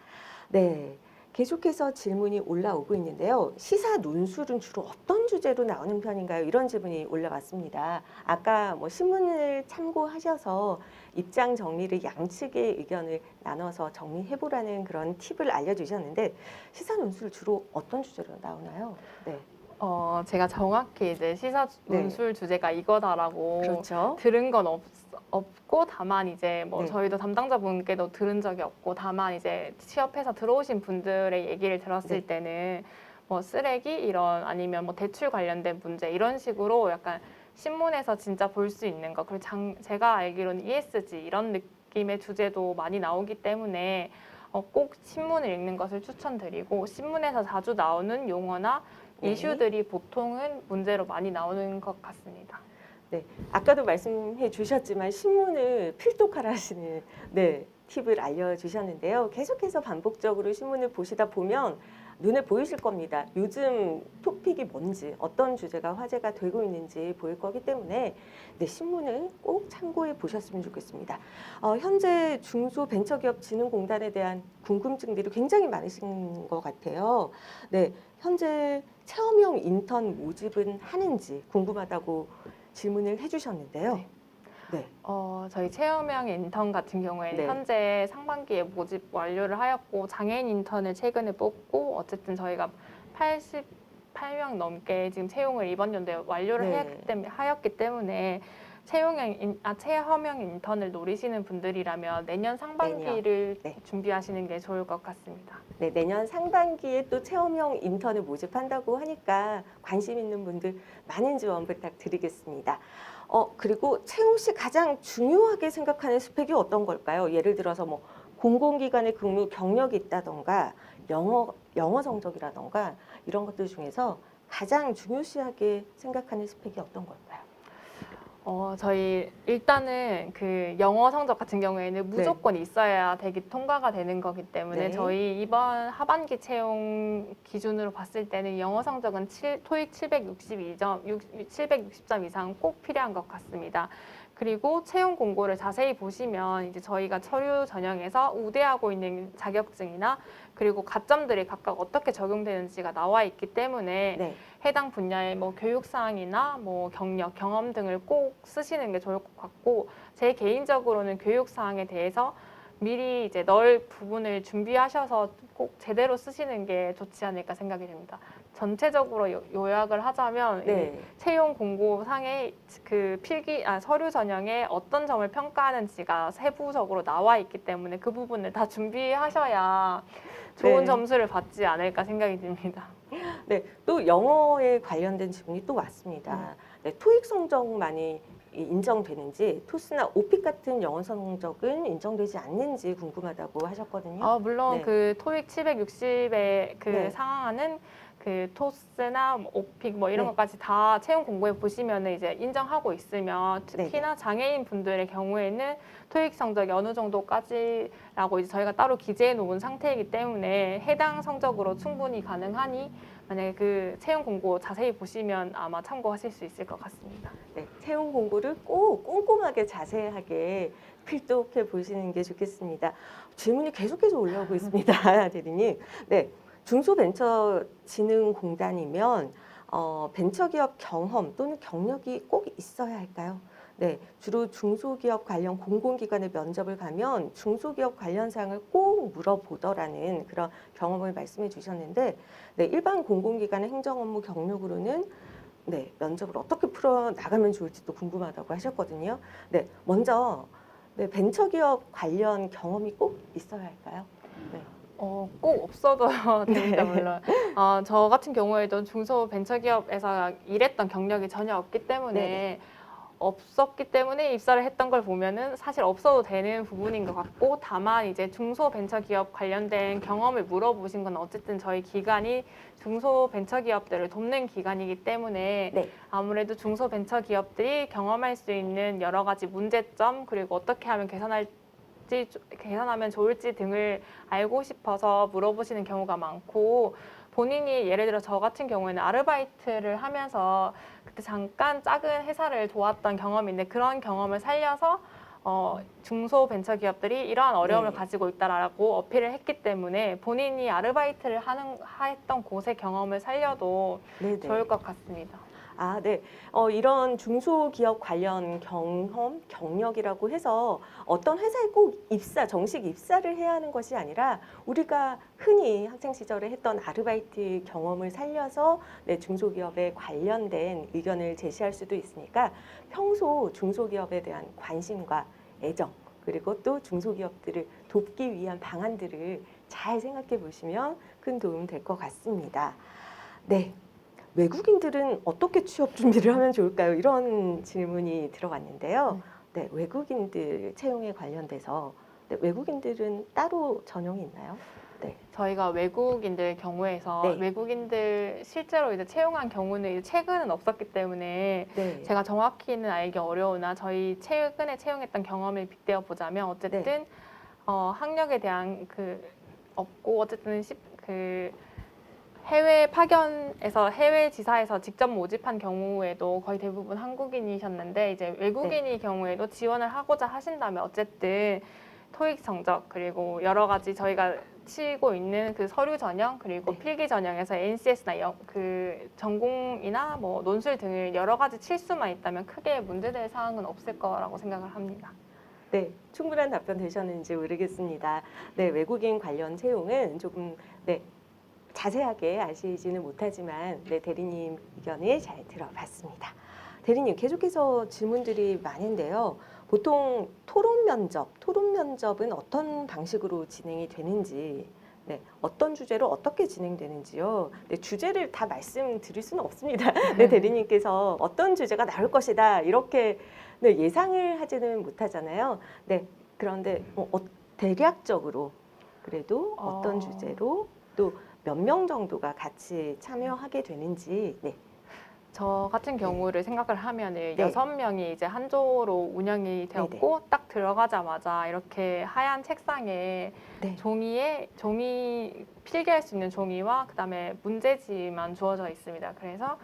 네. 계속해서 질문이 올라오고 있는데요. 시사 논술은 주로 어떤 주제로 나오는 편인가요? 이런 질문이 올라왔습니다. 아까 뭐 신문을 참고하셔서 입장 정리를 양측의 의견을 나눠서 정리해보라는 그런 팁을 알려주셨는데 시사 논술 주로 어떤 주제로 나오나요? 네. 제가 정확히 이제 시사 네. 논술 주제가 이거다라고 그렇죠. 들은 건 없고 다만 이제 뭐 네. 저희도 담당자분께도 들은 적이 없고 다만 이제 취업해서 들어오신 분들의 얘기를 들었을 네. 때는 뭐 쓰레기 이런 아니면 뭐 대출 관련된 문제 이런 식으로 약간 신문에서 진짜 볼 수 있는 거 그리고 제가 알기로는 ESG 이런 느낌의 주제도 많이 나오기 때문에 꼭 신문을 읽는 것을 추천드리고 신문에서 자주 나오는 용어나 네. 이슈들이 보통은 문제로 많이 나오는 것 같습니다. 네, 아까도 말씀해 주셨지만 신문을 필독하라시는 네, 팁을 알려주셨는데요. 계속해서 반복적으로 신문을 보시다 보면 눈에 보이실 겁니다. 요즘 토픽이 뭔지 어떤 주제가 화제가 되고 있는지 보일 거기 때문에 네, 신문을 꼭 참고해 보셨으면 좋겠습니다. 현재 중소벤처기업진흥공단에 대한 궁금증들이 굉장히 많으신 것 같아요. 네, 현재 체험형 인턴 모집은 하는지 궁금하다고 질문을 해주셨는데요. 네. 저희 체험형 인턴 같은 경우에는 네. 현재 상반기에 모집 완료를 하였고 장애인 인턴을 최근에 뽑고 어쨌든 저희가 88명 넘게 지금 채용을 이번 연도에 완료를 네. 하였기 때문에 체험형 인턴을 노리시는 분들이라면 내년 상반기를 네. 준비하시는 게 좋을 것 같습니다. 네, 내년 상반기에 또 체험형 인턴을 모집한다고 하니까 관심 있는 분들 많은 지원 부탁드리겠습니다. 그리고 채용 시 가장 중요하게 생각하는 스펙이 어떤 걸까요? 예를 들어서 뭐 공공기관의 근무 경력이 있다던가 영어 성적이라던가 이런 것들 중에서 가장 중요시하게 생각하는 스펙이 어떤 걸까요? 저희 일단은 그 영어 성적 같은 경우에는 무조건 있어야 통과가 되는 거기 때문에 네. 저희 이번 하반기 채용 기준으로 봤을 때는 영어 성적은 토익 760점 이상 꼭 필요한 것 같습니다. 그리고 채용 공고를 자세히 보시면 이제 저희가 서류 전형에서 우대하고 있는 자격증이나 그리고 가점들이 각각 어떻게 적용되는지가 나와 있기 때문에 네. 해당 분야의 뭐 교육사항이나 뭐 경력, 경험 등을 꼭 쓰시는 게 좋을 것 같고 제 개인적으로는 교육사항에 대해서 미리 이제 넣을 부분을 준비하셔서 꼭 제대로 쓰시는 게 좋지 않을까 생각이 됩니다. 전체적으로 요약을 하자면 네. 이 채용 공고상의 그 서류 전형에 어떤 점을 평가하는지가 세부적으로 나와 있기 때문에 그 부분을 다 준비하셔야 좋은 네. 점수를 받지 않을까 생각이 듭니다. 네, 또 영어에 관련된 질문이 또 왔습니다. 네, 토익 성적만이 인정되는지 토스나 오픽 같은 영어 성적은 인정되지 않는지 궁금하다고 하셨거든요. 물론 네. 그 토익 760에 그 네. 상항하는 그 토스나 뭐 오픽 뭐 이런 네. 것까지 다 채용 공고에 보시면은 이제 인정하고 있으면 네. 특히나 장애인 분들의 경우에는 토익 성적이 어느 정도까지라고 이제 저희가 따로 기재해 놓은 상태이기 때문에 해당 성적으로 충분히 가능하니 만약에 그 채용 공고 자세히 보시면 아마 참고하실 수 있을 것 같습니다. 네, 채용 공고를 꼭 꼼꼼하게 자세하게 필독해 보시는 게 좋겠습니다. 질문이 계속해서 올라오고 있습니다, 대리님. 네, 중소벤처진흥공단이면 벤처기업 경험 또는 경력이 꼭 있어야 할까요? 네, 주로 중소기업 관련 공공기관에 면접을 가면 중소기업 관련 사항을 꼭 물어보더라는 그런 경험을 말씀해 주셨는데, 네, 일반 공공기관의 행정업무 경력으로는 네, 면접을 어떻게 풀어 나가면 좋을지 또 궁금하다고 하셨거든요. 네, 먼저 네, 벤처기업 관련 경험이 꼭 있어야 할까요? 네. 꼭 없어도 됩니다, 네. 물론. 저 같은 경우에도 중소벤처기업에서 일했던 경력이 전혀 없기 때문에 네네. 없었기 때문에 입사를 했던 걸 보면은 사실 없어도 되는 부분인 것 같고 다만 이제 중소벤처기업 관련된 경험을 물어보신 건 어쨌든 저희 기관이 중소벤처기업들을 돕는 기관이기 때문에 네. 아무래도 중소벤처기업들이 경험할 수 있는 여러 가지 문제점 그리고 어떻게 하면 개선하면 좋을지 등을 알고 싶어서 물어보시는 경우가 많고 본인이 예를 들어 저 같은 경우에는 아르바이트를 하면서 그때 잠깐 작은 회사를 도왔던 경험이 있는데 그런 경험을 살려서 중소벤처기업들이 이러한 어려움을 네. 가지고 있다라고 어필을 했기 때문에 본인이 아르바이트를 했던 곳의 경험을 살려도 네네. 좋을 것 같습니다. 네. 이런 중소기업 관련 경험, 경력이라고 해서 어떤 회사에 꼭 정식 입사를 해야 하는 것이 아니라 우리가 흔히 학창 시절에 했던 아르바이트 경험을 살려서 중소기업에 관련된 의견을 제시할 수도 있으니까 평소 중소기업에 대한 관심과 애정 그리고 또 중소기업들을 돕기 위한 방안들을 잘 생각해 보시면 큰 도움 될 것 같습니다. 네. 외국인들은 어떻게 취업 준비를 하면 좋을까요? 이런 질문이 들어왔는데요. 네, 외국인들 채용에 관련돼서 외국인들은 따로 전형이 있나요? 네. 저희가 외국인들 경우에서 네. 외국인들 실제로 이제 채용한 경우는 이제 최근은 없었기 때문에 네. 제가 정확히는 알기 어려우나 저희 최근에 채용했던 경험을 빗대어 보자면 어쨌든 학력에 대한 없고 어쨌든 해외 파견에서 해외 지사에서 직접 모집한 경우에도 거의 대부분 한국인이셨는데 이제 외국인의 경우에도 지원을 하고자 하신다면 어쨌든 토익 성적 그리고 여러 가지 저희가 치고 있는 그 서류 전형 그리고 필기 전형에서 NCS나 전공이나 뭐 논술 등을 여러 가지 칠 수만 있다면 크게 문제될 사항은 없을 거라고 생각을 합니다. 네, 충분한 답변 되셨는지 모르겠습니다. 네, 외국인 관련 채용은 조금 자세하게 아시지는 못하지만 대리님 의견을 잘 들어봤습니다. 대리님 계속해서 질문들이 많은데요. 보통 토론 면접은 어떤 방식으로 진행이 되는지, 어떤 주제로 어떻게 진행되는지요. 주제를 다 말씀드릴 수는 없습니다. 대리님께서 어떤 주제가 나올 것이다 이렇게 예상을 하지는 못하잖아요. 그런데 대략적으로 그래도 어떤 주제로 또 몇 명 정도가 같이 참여하게 되는지. 저 같은 경우를 생각을 하면은 6명이 이제 한 조로 운영이 되었고 딱 들어가자마자 이렇게 하얀 책상에 종이 필기할 수 있는 종이와 그다음에 문제지만 주어져 있습니다. 그래서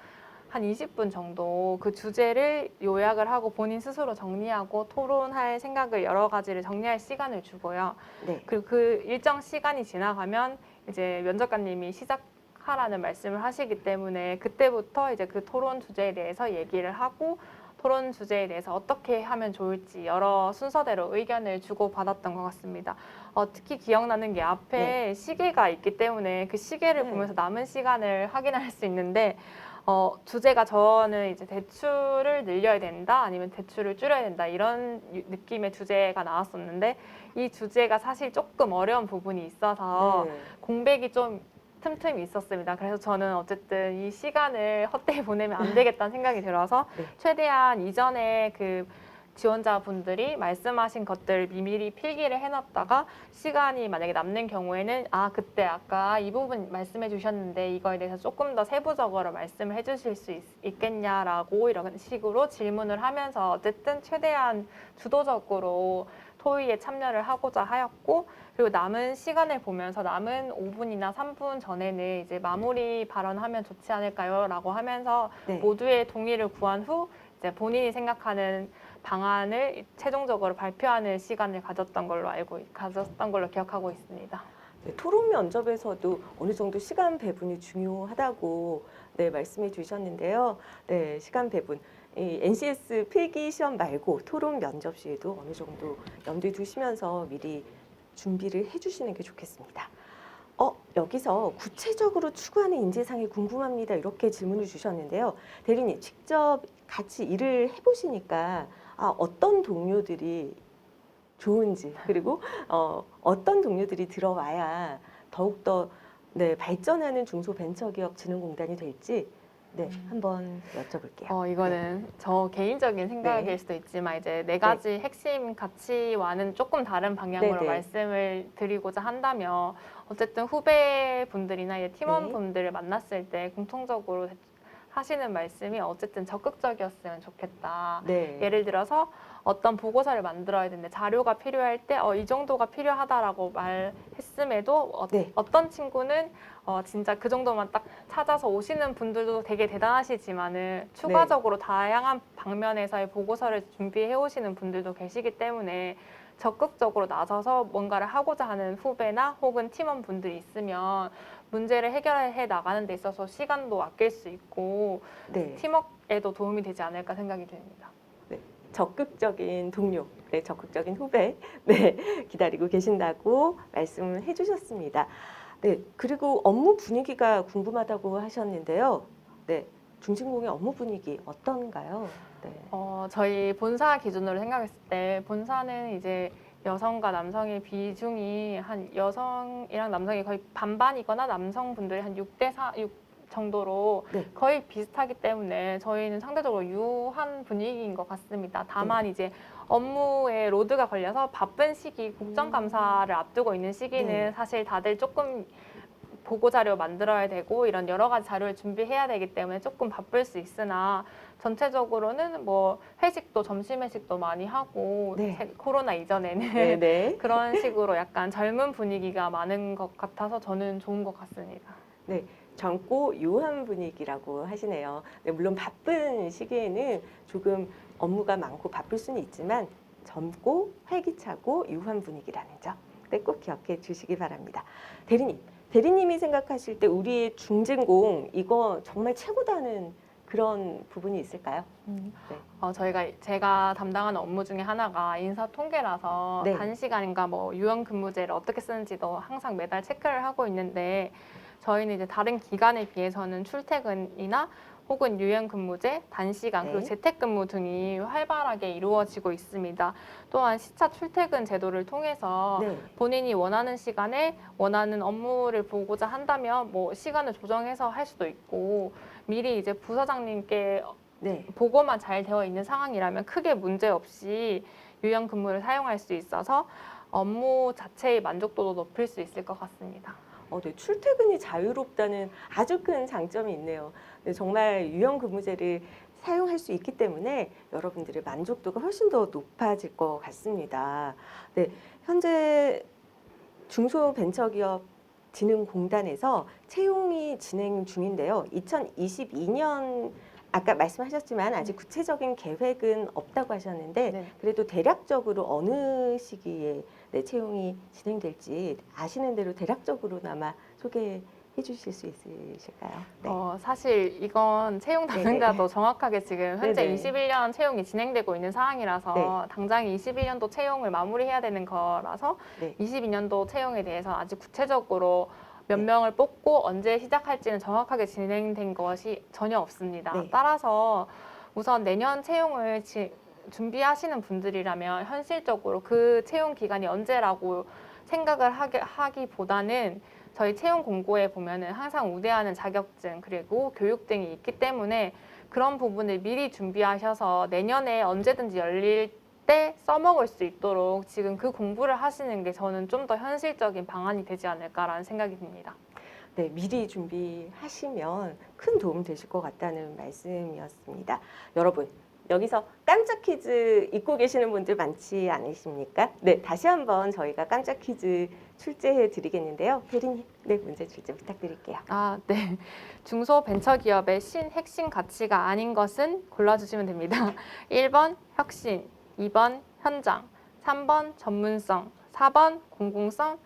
한 20분 정도 그 주제를 요약을 하고 본인 스스로 정리하고 토론할 생각을 여러 가지를 정리할 시간을 주고요. 그리고 그 일정 시간이 지나가면 이제 면접관님이 시작하라는 말씀을 하시기 때문에 그때부터 이제 그 토론 주제에 대해서 얘기를 하고 토론 주제에 대해서 어떻게 하면 좋을지 여러 순서대로 의견을 주고받았던 것 같습니다. 특히 기억나는 게 앞에 시계가 있기 때문에 그 시계를 보면서 남은 시간을 확인할 수 있는데 주제가 저는 이제 대출을 늘려야 된다 아니면 대출을 줄여야 된다 이런 느낌의 주제가 나왔었는데 이 주제가 사실 조금 어려운 부분이 있어서 공백이 좀 틈틈이 있었습니다. 그래서 저는 어쨌든 이 시간을 헛되이 보내면 안 되겠다는 생각이 들어서 최대한 이전에 그 지원자분들이 말씀하신 것들 미리 필기를 해놨다가 시간이 만약에 남는 경우에는 그때 아까 이 부분 말씀해 주셨는데 이거에 대해서 조금 더 세부적으로 말씀을 해주실 수 있겠냐라고 이런 식으로 질문을 하면서 어쨌든 최대한 주도적으로 토의에 참여를 하고자 하였고 그리고 남은 시간을 보면서 남은 5분이나 3분 전에는 이제 마무리 발언하면 좋지 않을까요? 라고 하면서 모두의 동의를 구한 후 이제 본인이 생각하는 방안을 최종적으로 발표하는 시간을 가졌던 걸로 기억하고 있습니다. 토론 면접에서도 어느 정도 시간 배분이 중요하다고 말씀해 주셨는데요. 시간 배분. 이 NCS 필기 시험 말고 토론 면접 시에도 어느 정도 염두에 두시면서 미리 준비를 해주시는 게 좋겠습니다. 여기서 구체적으로 추구하는 인재상이 궁금합니다. 이렇게 질문을 주셨는데요. 대리님 직접 같이 일을 해보시니까 어떤 동료들이 좋은지 그리고 어떤 동료들이 들어와야 더욱더 발전하는 중소벤처기업진흥공단이 될지 한번 여쭤볼게요. 이거는 저 개인적인 생각일 수도 있지만 이제 네 가지 핵심 가치와는 조금 다른 방향으로 말씀을 드리고자 한다면 어쨌든 후배분들이나 이제 팀원분들을 만났을 때 공통적으로 하시는 말씀이 어쨌든 적극적이었으면 좋겠다. 예를 들어서 어떤 보고서를 만들어야 되는데 자료가 필요할 때 이 정도가 필요하다라고 말했음에도 어떤 친구는 진짜 그 정도만 딱 찾아서 오시는 분들도 되게 대단하시지만은 추가적으로 다양한 방면에서의 보고서를 준비해 오시는 분들도 계시기 때문에 적극적으로 나서서 뭔가를 하고자 하는 후배나 혹은 팀원분들이 있으면 문제를 해결해 나가는 데 있어서 시간도 아낄 수 있고 에도 도움이 되지 않을까 생각이 듭니다. 적극적인 동료, 네, 적극적인 후배, 네, 기다리고 계신다고 말씀을 해주셨습니다. 네, 그리고 업무 분위기가 궁금하다고 하셨는데요. 네, 중진공의 업무 분위기 어떤가요? 네. 저희 본사 기준으로 생각했을 때 본사는 이제 여성과 남성의 비중이 한 여성이랑 남성이 거의 반반이거나 남성분들이 한 6대 4, 6 정도로 네. 거의 비슷하기 때문에 저희는 상대적으로 유한 분위기인 것 같습니다. 다만 이제 업무에 로드가 걸려서 바쁜 시기, 국정감사를 앞두고 있는 시기는 네. 사실 다들 조금 보고 자료 만들어야 되고 이런 여러 가지 자료를 준비해야 되기 때문에 조금 바쁠 수 있으나 전체적으로는 뭐 회식도 점심 회식도 많이 하고 네. 코로나 이전에는 네, 네. 그런 식으로 약간 젊은 분위기가 많은 것 같아서 저는 좋은 것 같습니다. 네, 젊고 유한 분위기라고 하시네요. 네, 물론 바쁜 시기에는 조금 업무가 많고 바쁠 수는 있지만 젊고 활기차고 유한 분위기라는 점, 네, 꼭 기억해 주시기 바랍니다. 대리님이 생각하실 때 우리의 중진공 이거 정말 최고다는 그런 부분이 있을까요? 제가 담당하는 업무 중에 하나가 인사 통계라서 네. 단시간인가 뭐 유연 근무제를 어떻게 쓰는지도 항상 매달 체크를 하고 있는데 저희는 이제 다른 기관에 비해서는 출퇴근이나 혹은 유연 근무제, 단시간, 네. 그리고 재택근무 등이 활발하게 이루어지고 있습니다. 또한 시차 출퇴근 제도를 통해서 네. 본인이 원하는 시간에 원하는 업무를 보고자 한다면 뭐 시간을 조정해서 할 수도 있고 미리 이제 부서장님께 네. 보고만 잘 되어 있는 상황이라면 크게 문제 없이 유연 근무를 사용할 수 있어서 업무 자체의 만족도도 높일 수 있을 것 같습니다. 네, 출퇴근이 자유롭다는 아주 큰 장점이 있네요. 네, 정말 유연 근무제를 사용할 수 있기 때문에 여러분들의 만족도가 훨씬 더 높아질 것 같습니다. 네, 현재 중소벤처기업진흥공단에서 채용이 진행 중인데요. 2022년 아까 말씀하셨지만 아직 구체적인 계획은 없다고 하셨는데 네. 그래도 대략적으로 어느 시기에 채용이 진행될지 아시는 대로 대략적으로나마 소개해 주실 수 있으실까요? 네. 사실 이건 채용 담당자도 정확하게 지금 현재 네네. 21년 채용이 진행되고 있는 상황이라서 네. 당장 21년도 채용을 마무리해야 되는 거라서 네. 22년도 채용에 대해서 아직 구체적으로 몇 네. 명을 뽑고 언제 시작할지는 정확하게 진행된 것이 전혀 없습니다. 네. 따라서 우선 내년 채용을 준비하시는 분들이라면 현실적으로 그 채용 기간이 언제라고 생각을 하기보다는 저희 채용 공고에 보면은 항상 우대하는 자격증 그리고 교육 등이 있기 때문에 그런 부분을 미리 준비하셔서 내년에 언제든지 열릴 때 써먹을 수 있도록 지금 그 공부를 하시는 게 저는 좀 더 현실적인 방안이 되지 않을까라는 생각이 듭니다. 네, 미리 준비하시면 큰 도움 되실 것 같다는 말씀이었습니다. 여러분, 여기서 깜짝 퀴즈 잊고 계시는 분들 많지 않으십니까? 네, 다시 한번 저희가 깜짝 퀴즈 출제해 드리겠는데요. 대리님, 네, 문제 출제 부탁드릴게요. 네. 중소벤처기업의 핵심 가치가 아닌 것은 골라주시면 됩니다. 1번 혁신, 2번 현장, 3번 전문성, 4번 공공성,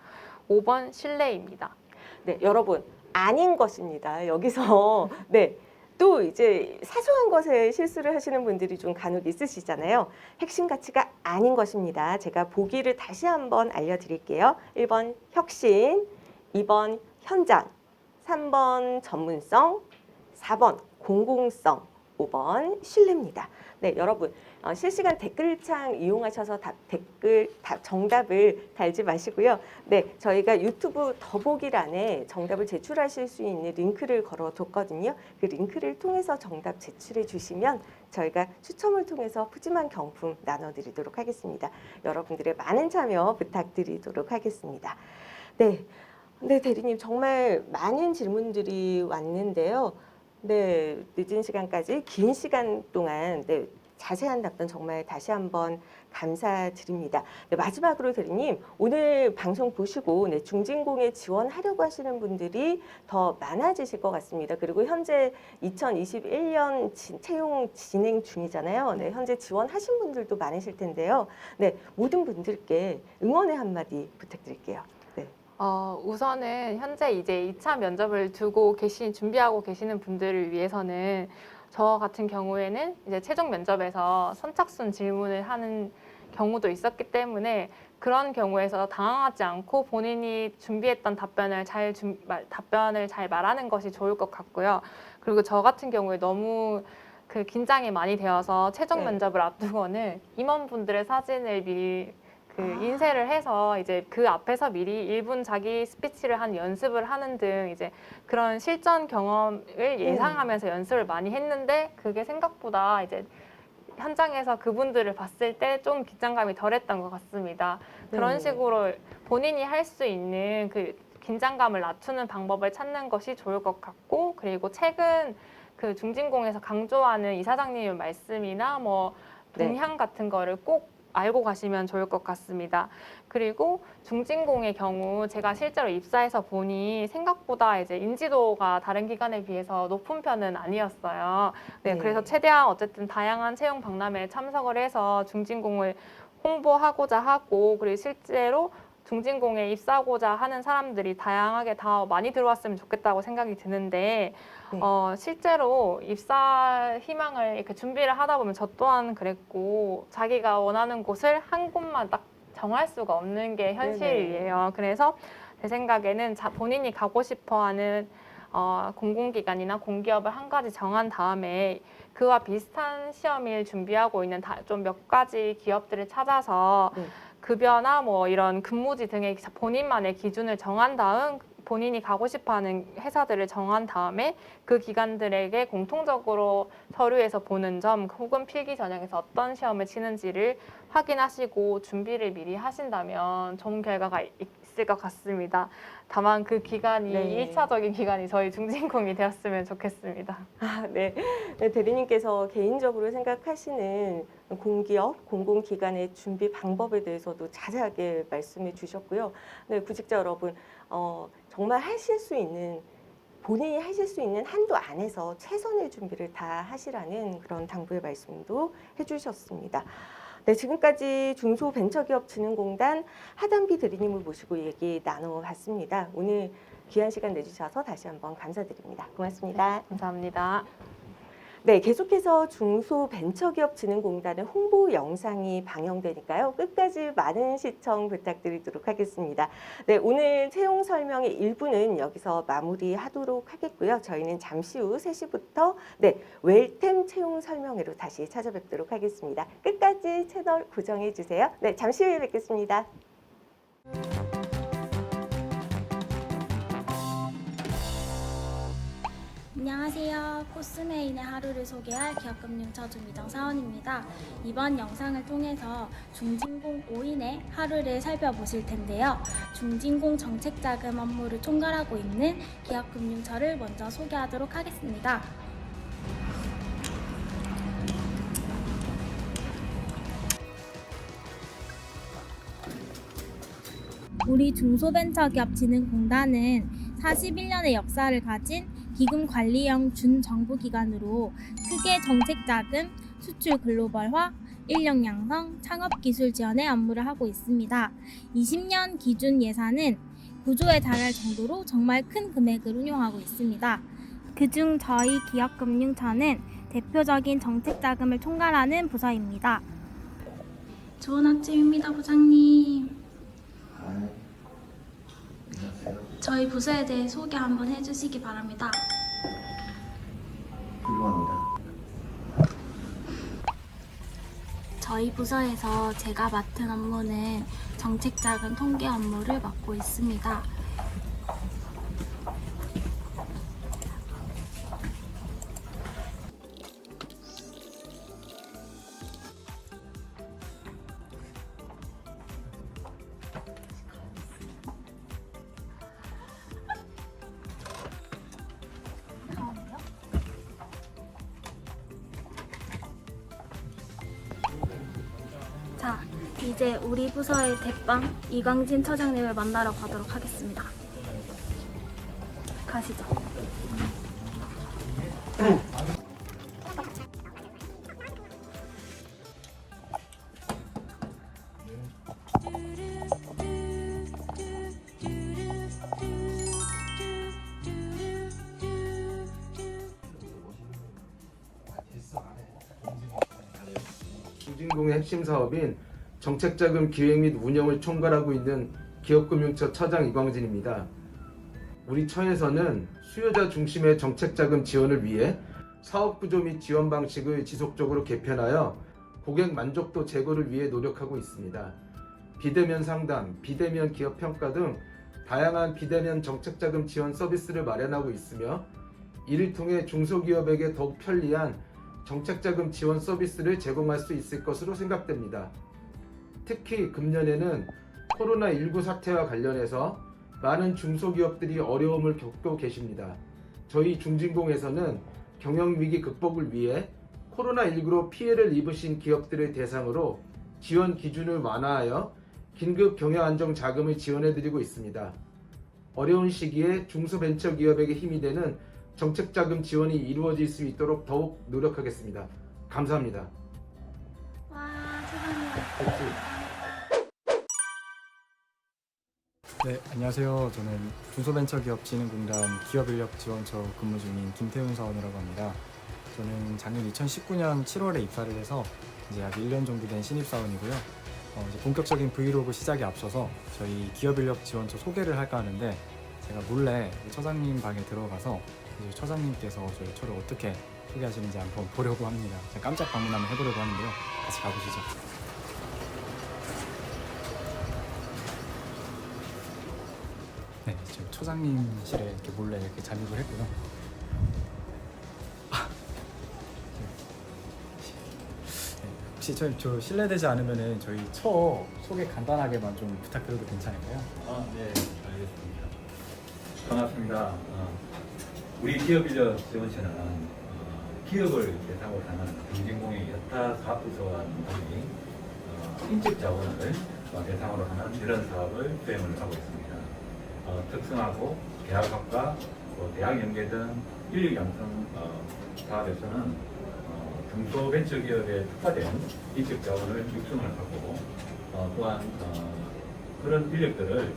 5번 신뢰입니다. 네, 여러분, 아닌 것입니다. 여기서, 네. 또 이제 사소한 것에 실수를 하시는 분들이 좀 간혹 있으시잖아요. 핵심 가치가 아닌 것입니다. 제가 보기를 다시 한번 알려드릴게요. 1번 혁신, 2번 현장, 3번 전문성, 4번 공공성, 5번 신뢰입니다. 네, 여러분 실시간 댓글창 이용하셔서 정답을 달지 마시고요. 네, 저희가 유튜브 더보기란에 정답을 제출하실 수 있는 링크를 걸어뒀거든요. 그 링크를 통해서 정답 제출해 주시면 저희가 추첨을 통해서 푸짐한 경품 나눠드리도록 하겠습니다. 여러분들의 많은 참여 부탁드리도록 하겠습니다. 네, 대리님 정말 많은 질문들이 왔는데요. 네, 늦은 시간까지 긴 시간 동안 자세한 답변 정말 다시 한번 감사드립니다. 네, 마지막으로 대리님 오늘 방송 보시고 중진공에 지원하려고 하시는 분들이 더 많아지실 것 같습니다. 그리고 현재 2021년 채용 진행 중이잖아요. 네, 현재 지원하신 분들도 많으실 텐데요. 네, 모든 분들께 응원의 한마디 부탁드릴게요. 네. 우선은 현재 이제 2차 면접을 준비하고 계시는 분들을 위해서는 저 같은 경우에는 이제 최종 면접에서 선착순 질문을 하는 경우도 있었기 때문에 그런 경우에서 당황하지 않고 본인이 준비했던 답변을 잘 말하는 것이 좋을 것 같고요. 그리고 저 같은 경우에 너무 그 긴장이 많이 되어서 최종 네. 면접을 앞두고는 임원분들의 사진을 미리 인쇄를 해서 이제 그 앞에서 미리 1분 자기 스피치를 한 연습을 하는 등 이제 그런 실전 경험을 예상하면서 연습을 많이 했는데 그게 생각보다 이제 현장에서 그분들을 봤을 때 좀 긴장감이 덜했던 것 같습니다. 그런 네. 식으로 본인이 할 수 있는 그 긴장감을 낮추는 방법을 찾는 것이 좋을 것 같고, 그리고 최근 그 중진공에서 강조하는 이사장님의 말씀이나 뭐 동향 같은 거를 꼭 알고 가시면 좋을 것 같습니다. 그리고 중진공의 경우 제가 실제로 입사해서 보니 생각보다 이제 인지도가 다른 기관에 비해서 높은 편은 아니었어요. 네, 그래서 최대한 어쨌든 다양한 채용 박람회에 참석을 해서 중진공을 홍보하고자 하고, 그리고 실제로 중진공에 입사하고자 하는 사람들이 다양하게 다 많이 들어왔으면 좋겠다고 생각이 드는데 실제로 입사 희망을 이렇게 준비를 하다 보면 저 또한 그랬고 자기가 원하는 곳을 한 곳만 딱 정할 수가 없는 게 현실이에요. 그래서 제 생각에는 본인이 가고 싶어하는 공공기관이나 공기업을 한 가지 정한 다음에 그와 비슷한 시험을 준비하고 있는 좀 몇 가지 기업들을 찾아서 급여나 뭐 이런 근무지 등의 본인만의 기준을 정한 다음 본인이 가고 싶어하는 회사들을 정한 다음에 그 기관들에게 공통적으로 서류에서 보는 점 혹은 필기 전형에서 어떤 시험을 치는지를 확인하시고 준비를 미리 하신다면 좋은 결과가 있을 것 같습니다. 다만 그 기간이 네. 1차적인 기간이 저희 중진공이 되었으면 좋겠습니다. 네. 네, 대리님께서 개인적으로 생각하시는 공기업, 공공기관의 준비 방법에 대해서도 자세하게 말씀해 주셨고요. 네, 구직자 여러분, 정말 하실 수 있는 본인이 하실 수 있는 한도 안에서 최선의 준비를 다 하시라는 그런 당부의 말씀도 해주셨습니다. 네, 지금까지 중소벤처기업진흥공단 하단비 대리님을 모시고 얘기 나눠봤습니다. 오늘 귀한 시간 내주셔서 다시 한번 감사드립니다. 고맙습니다. 감사합니다. 네, 계속해서 중소벤처기업진흥공단의 홍보 영상이 방영되니까요. 끝까지 많은 시청 부탁드리도록 하겠습니다. 네, 오늘 채용 설명의 일부는 여기서 마무리하도록 하겠고요. 저희는 잠시 후 3시부터 웰템 채용 설명회로 다시 찾아뵙도록 하겠습니다. 끝까지 채널 고정해 주세요. 네, 잠시 후에 뵙겠습니다. 안녕하세요. 코스메인의 하루를 소개할 기업금융처 조미정 사원입니다. 이번 영상을 통해서 중진공 5인의 하루를 살펴보실 텐데요. 중진공 정책자금 업무를 총괄하고 있는 기업금융처를 먼저 소개하도록 하겠습니다. 우리 중소벤처기업진흥공단은 41년의 역사를 가진 기금관리형 준정부기관으로 크게 정책자금, 수출 글로벌화, 인력 양성, 창업기술 지원의 업무를 하고 있습니다. 20년 기준 예산은 9조에 달할 정도로 정말 큰 금액을 운용하고 있습니다. 그중 저희 기업금융처는 대표적인 정책자금을 총괄하는 부서입니다. 좋은 아침입니다, 부장님. 저희 부서에 대해 소개 한번 해주시기 바랍니다. 훌륭합니다. 저희 부서에서 제가 맡은 업무는 정책자금 통계 업무를 맡고 있습니다. 자, 이제 우리 부서의 대빵 이광진 처장님을 만나러 가도록 하겠습니다. 가시죠. 중진공의 핵심 사업인 정책자금 기획 및 운영을 총괄하고 있는 기업금융처 처장 이광진입니다. 우리 처에서는 수요자 중심의 정책자금 지원을 위해 사업구조 및 지원 방식을 지속적으로 개편하여 고객 만족도 제고를 위해 노력하고 있습니다. 비대면 상담, 비대면 기업 평가 등 다양한 비대면 정책자금 지원 서비스를 마련하고 있으며 이를 통해 중소기업에게 더욱 편리한 정책자금 지원 서비스를 제공할 수 있을 것으로 생각됩니다. 특히 금년에는 코로나19 사태와 관련해서 많은 중소기업들이 어려움을 겪고 계십니다. 저희 중진공에서는 경영위기 극복을 위해 코로나19로 피해를 입으신 기업들을 대상으로 지원 기준을 완화하여 긴급 경영안정 자금을 지원해드리고 있습니다. 어려운 시기에 중소벤처기업에게 힘이 되는 정책자금 지원이 이루어질 수 있도록 더욱 노력하겠습니다. 감사합니다. 와, 처장님. 네, 안녕하세요. 저는 중소벤처기업진흥공단 기업인력지원처 근무 중인 김태훈 사원이라고 합니다. 저는 작년 2019년 7월에 입사를 해서 이제 약 1년 정도 된 신입사원이고요. 이제 본격적인 브이로그 시작에 앞서서 저희 기업인력지원처 소개를 할까 하는데 제가 몰래 처장님 방에 들어가서 이제 처장님께서 저희 처를 어떻게 소개하시는지 한번 보려고 합니다. 제가 깜짝 방문 한번 해보려고 하는데요. 같이 가보시죠. 네, 지금 처장님실에 이렇게 몰래 이렇게 잠입을 했고요. 네, 혹시 저 실례되지 않으면은 저희 처 소개 간단하게만 좀 부탁드려도 괜찮을까요? 네, 알겠습니다. 반갑습니다. 우리 기업인력지원처는 기업을 대상으로 하는 중진공의 여타 사업부서와 동시 인적 자원을 대상으로 하는 이런 사업을 수행을 하고 있습니다. 특성하고 대학학과, 대학 연계 등 인력 양성 사업에서는 중소벤처기업에 특화된 인적 자원을 육성을 하고 또한 그런 인력들을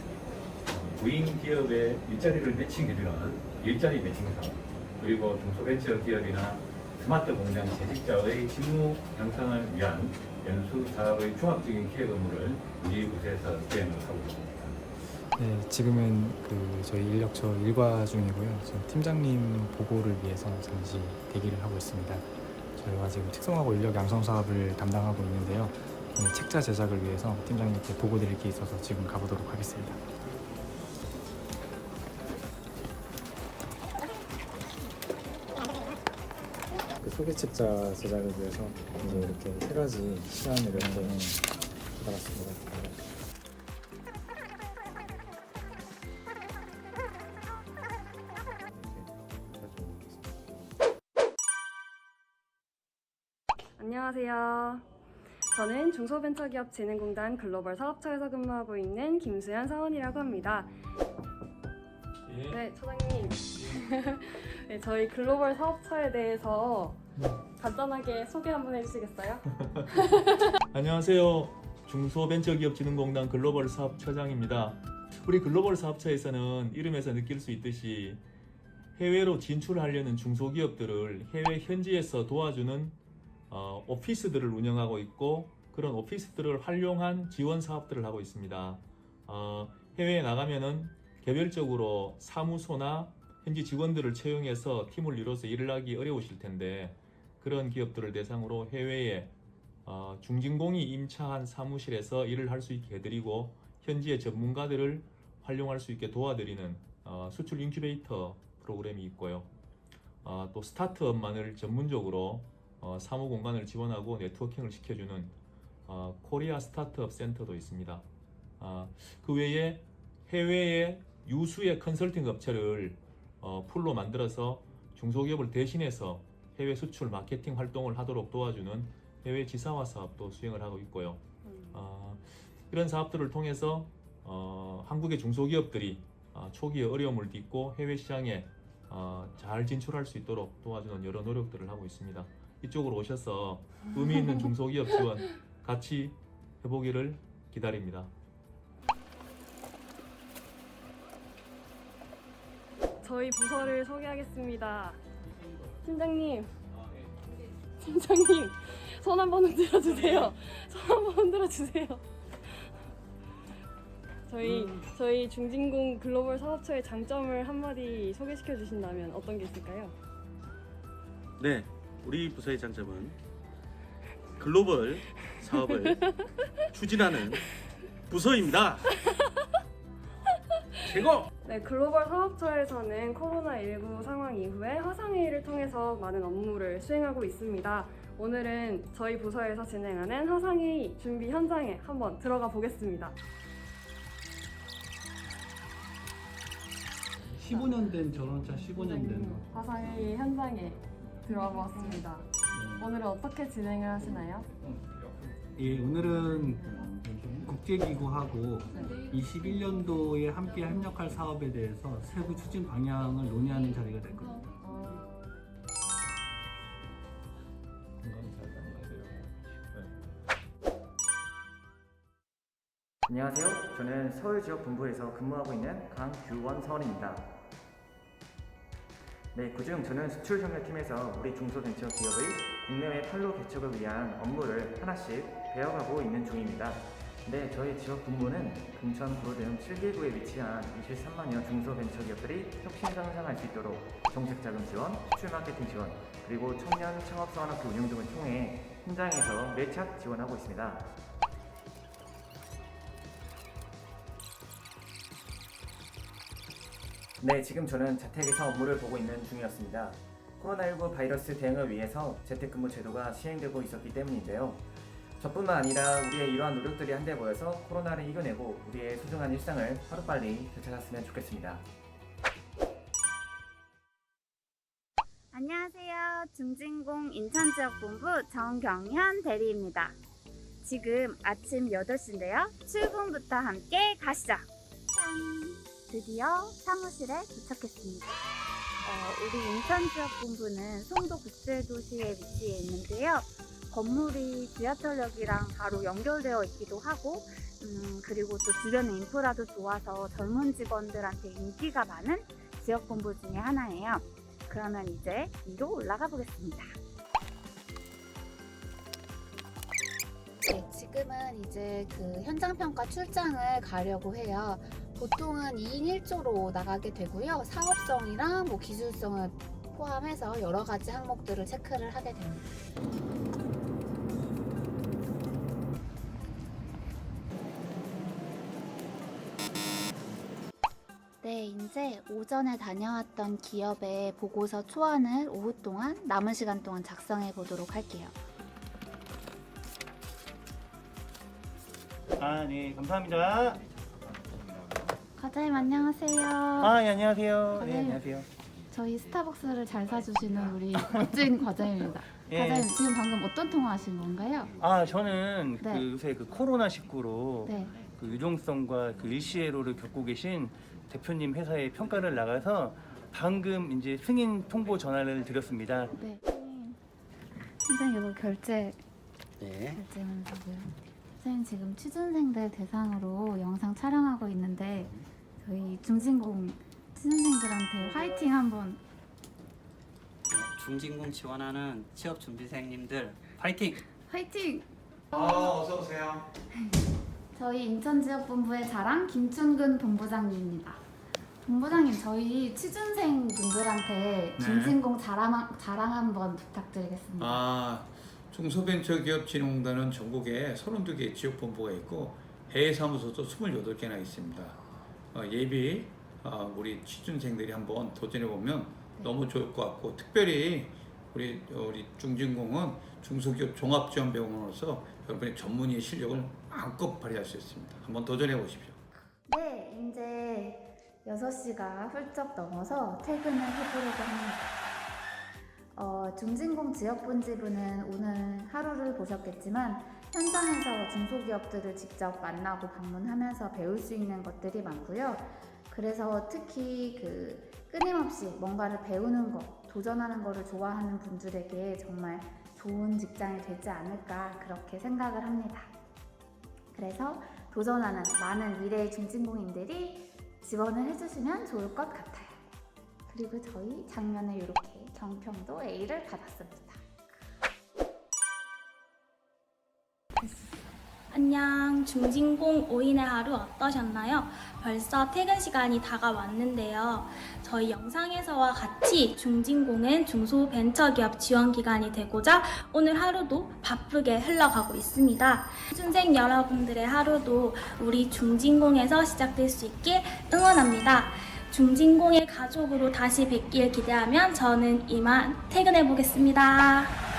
구인 기업의 일자리를 매칭해주는 일자리 매칭 사업, 그리고 중소벤처기업이나 스마트 공장 재직자의 직무 형성을 위한 연수 사업의 종합적인 기획 업무를 우리 부서에서 수행을 하고 있습니다. 네, 지금은 저희 인력처 일과 중이고요. 지금 팀장님 보고를 위해서 잠시 대기를 하고 있습니다. 저희가 지금 특성화고 인력 양성 사업을 담당하고 있는데요. 오늘 책자 제작을 위해서 팀장님께 보고 드릴 게 있어서 지금 가보도록 하겠습니다. 소개 책자 제작을 위해서 이제 이렇게 세 가지 시간을 이렇게 받았습니다. 안녕하세요. 저는 중소벤처기업진흥공단 글로벌 사업처에서 근무하고 있는 김수현 사원이라고 합니다. 네, 처장님. 네, 저희 글로벌 사업처에 대해서 간단하게 소개 한번 해주시겠어요? 안녕하세요. 중소벤처기업진흥공단 글로벌 사업처장입니다. 우리 글로벌 사업처에서는 이름에서 느낄 수 있듯이 해외로 진출하려는 중소기업들을 해외 현지에서 도와주는 오피스들을 운영하고 있고, 그런 오피스들을 활용한 지원 사업들을 하고 있습니다. 해외에 나가면은 개별적으로 사무소나 현지 직원들을 채용해서 팀을 이뤄서 일을 하기 어려우실 텐데, 그런 기업들을 대상으로 해외에 중진공이 임차한 사무실에서 일을 할 수 있게 해드리고, 현지의 전문가들을 활용할 수 있게 도와드리는 수출 인큐베이터 프로그램이 있고요. 또 스타트업만을 전문적으로 사무 공간을 지원하고 네트워킹을 시켜주는 코리아 스타트업 센터도 있습니다. 그 외에 해외의 유수의 컨설팅 업체를 풀로 만들어서 중소기업을 대신해서 해외 수출 마케팅 활동을 하도록 도와주는 해외 지사화 사업도 수행을 하고 있고요. 이런 사업들을 통해서 한국의 중소기업들이 초기에 어려움을 딛고 해외 시장에 잘 진출할 수 있도록 도와주는 여러 노력들을 하고 있습니다. 이쪽으로 오셔서 의미 있는 중소기업 지원 같이 해보기를 기다립니다. 저희 부서를 소개하겠습니다. 팀장님, 손 한번 흔들어주세요. 손 한번 흔들어주세요. 저희 중진공 글로벌 사업처의 장점을 한마디 소개시켜 주신다면 어떤 게 있을까요? 네, 우리 부서의 장점은 글로벌 사업을 추진하는 부서입니다. 최고! 네, 글로벌 사업처에서는 코로나19 상황 이후에 화상회의를 통해서 많은 업무를 수행하고 있습니다. 오늘은 저희 부서에서 진행하는 화상회의 준비 현장에 한번 들어가 보겠습니다. 15년 된 전원차 15년 된 거. 화상회의 현장에 들어와 보았습니다. 오늘은 어떻게 진행을 하시나요? 예, 오늘은 국제기구하고 21년도에 함께 협력할 사업에 대해서 세부 추진 방향을 논의하는 자리가 될 겁니다. 안녕하세요. 저는 서울지역본부에서 근무하고 있는 강규원 사원입니다. 네, 그중 저는 수출협력팀에서 우리 중소벤처기업의 국내외 판로 개척을 위한 업무를 하나씩 배워가고 있는 중입니다. 네, 저희 지역 본부는 금천 구로 등 7개구에 위치한 23만여 중소벤처기업들이 혁신 성장할 수 있도록 정책자금 지원, 수출 마케팅 지원, 그리고 청년 창업사관학교 운영 등을 통해 현장에서 밀착 지원하고 있습니다. 네, 지금 저는 자택에서 업무를 보고 있는 중이었습니다. 코로나19 바이러스 대응을 위해서 재택근무 제도가 시행되고 있었기 때문인데요. 저뿐만 아니라 우리의 이러한 노력들이 한데 모여서 코로나를 이겨내고 우리의 소중한 일상을 하루빨리 되찾았으면 좋겠습니다. 안녕하세요. 중진공 인천지역본부 정경현 대리입니다. 지금 아침 8시인데요. 출근부터 함께 가시죠. 짠! 드디어 사무실에 도착했습니다. 우리 인천지역본부는 송도국제도시에 위치해 있는데요. 건물이 지하철역이랑 바로 연결되어 있기도 하고 그리고 또 주변의 인프라도 좋아서 젊은 직원들한테 인기가 많은 지역본부 중에 하나예요. 그러면 이제 위로 올라가 보겠습니다. 네, 지금은 이제 그 현장평가 출장을 가려고 해요. 보통은 2인 1조로 나가게 되고요. 사업성이랑 뭐 기술성을 포함해서 여러 가지 항목들을 체크를 하게 됩니다. 네, 이제 오전에 다녀왔던 기업의 보고서 초안을 오후 동안 남은 시간 동안 작성해 보도록 할게요. 네, 감사합니다. 과장님 안녕하세요. 네, 안녕하세요. 과장님. 네, 안녕하세요. 저희 스타벅스를 잘 사주시는 우리 멋진 과장님입니다. 예. 과장님 지금 방금 어떤 통화하신 건가요? 저는 네. 요새 코로나19로 네. 유동성과 일시애로를 겪고 계신 대표님 회사에 평가를 나가서 방금 이제 승인 통보 전화를 드렸습니다. 네. 선생님 이거 결제 네. 문서고요. 선생님 지금 취준생들 대상으로 영상 촬영하고 있는데 저희 중진공 취준생들한테 화이팅 한번. 중진공 지원하는 취업준비생님들 파이팅! 화이팅! 어서 오세요. 저희 인천지역본부의 자랑 김춘근 본부장님입니다. 본부장님 저희 취준생 분들한테 네. 중진공 자랑 한번 부탁드리겠습니다. 중소벤처기업진흥공단은 전국에 32개 지역본부가 있고 해외 사무소도 28개나 있습니다. 예비 우리 취준생들이 한번 도전해보면 너무 좋을 것 같고 특별히 우리 중진공은 중소기업 종합지원병원으로서 여러분의 전문의 실력을 마음껏 발휘할 수 있습니다. 한번 도전해 보십시오. 네, 이제 6시가 훌쩍 넘어서 퇴근을 해보려고 합니다. 중진공 지역본지부는 오늘 하루를 보셨겠지만 현장에서 중소기업들을 직접 만나고 방문하면서 배울 수 있는 것들이 많고요. 그래서 특히 끊임없이 뭔가를 배우는 것, 도전하는 것을 좋아하는 분들에게 정말 좋은 직장이 되지 않을까 그렇게 생각을 합니다. 그래서 도전하는 많은 미래의 중진공인들이 지원을 해주시면 좋을 것 같아요. 그리고 저희 작년에 이렇게 경평도 A를 받았습니다. 안녕. 중진공 5인의 하루 어떠셨나요? 벌써 퇴근 시간이 다가왔는데요. 저희 영상에서와 같이 중진공은 중소벤처기업 지원기관이 되고자 오늘 하루도 바쁘게 흘러가고 있습니다. 취준생 여러분들의 하루도 우리 중진공에서 시작될 수 있길 응원합니다. 중진공의 가족으로 다시 뵙길 기대하면 저는 이만 퇴근해 보겠습니다.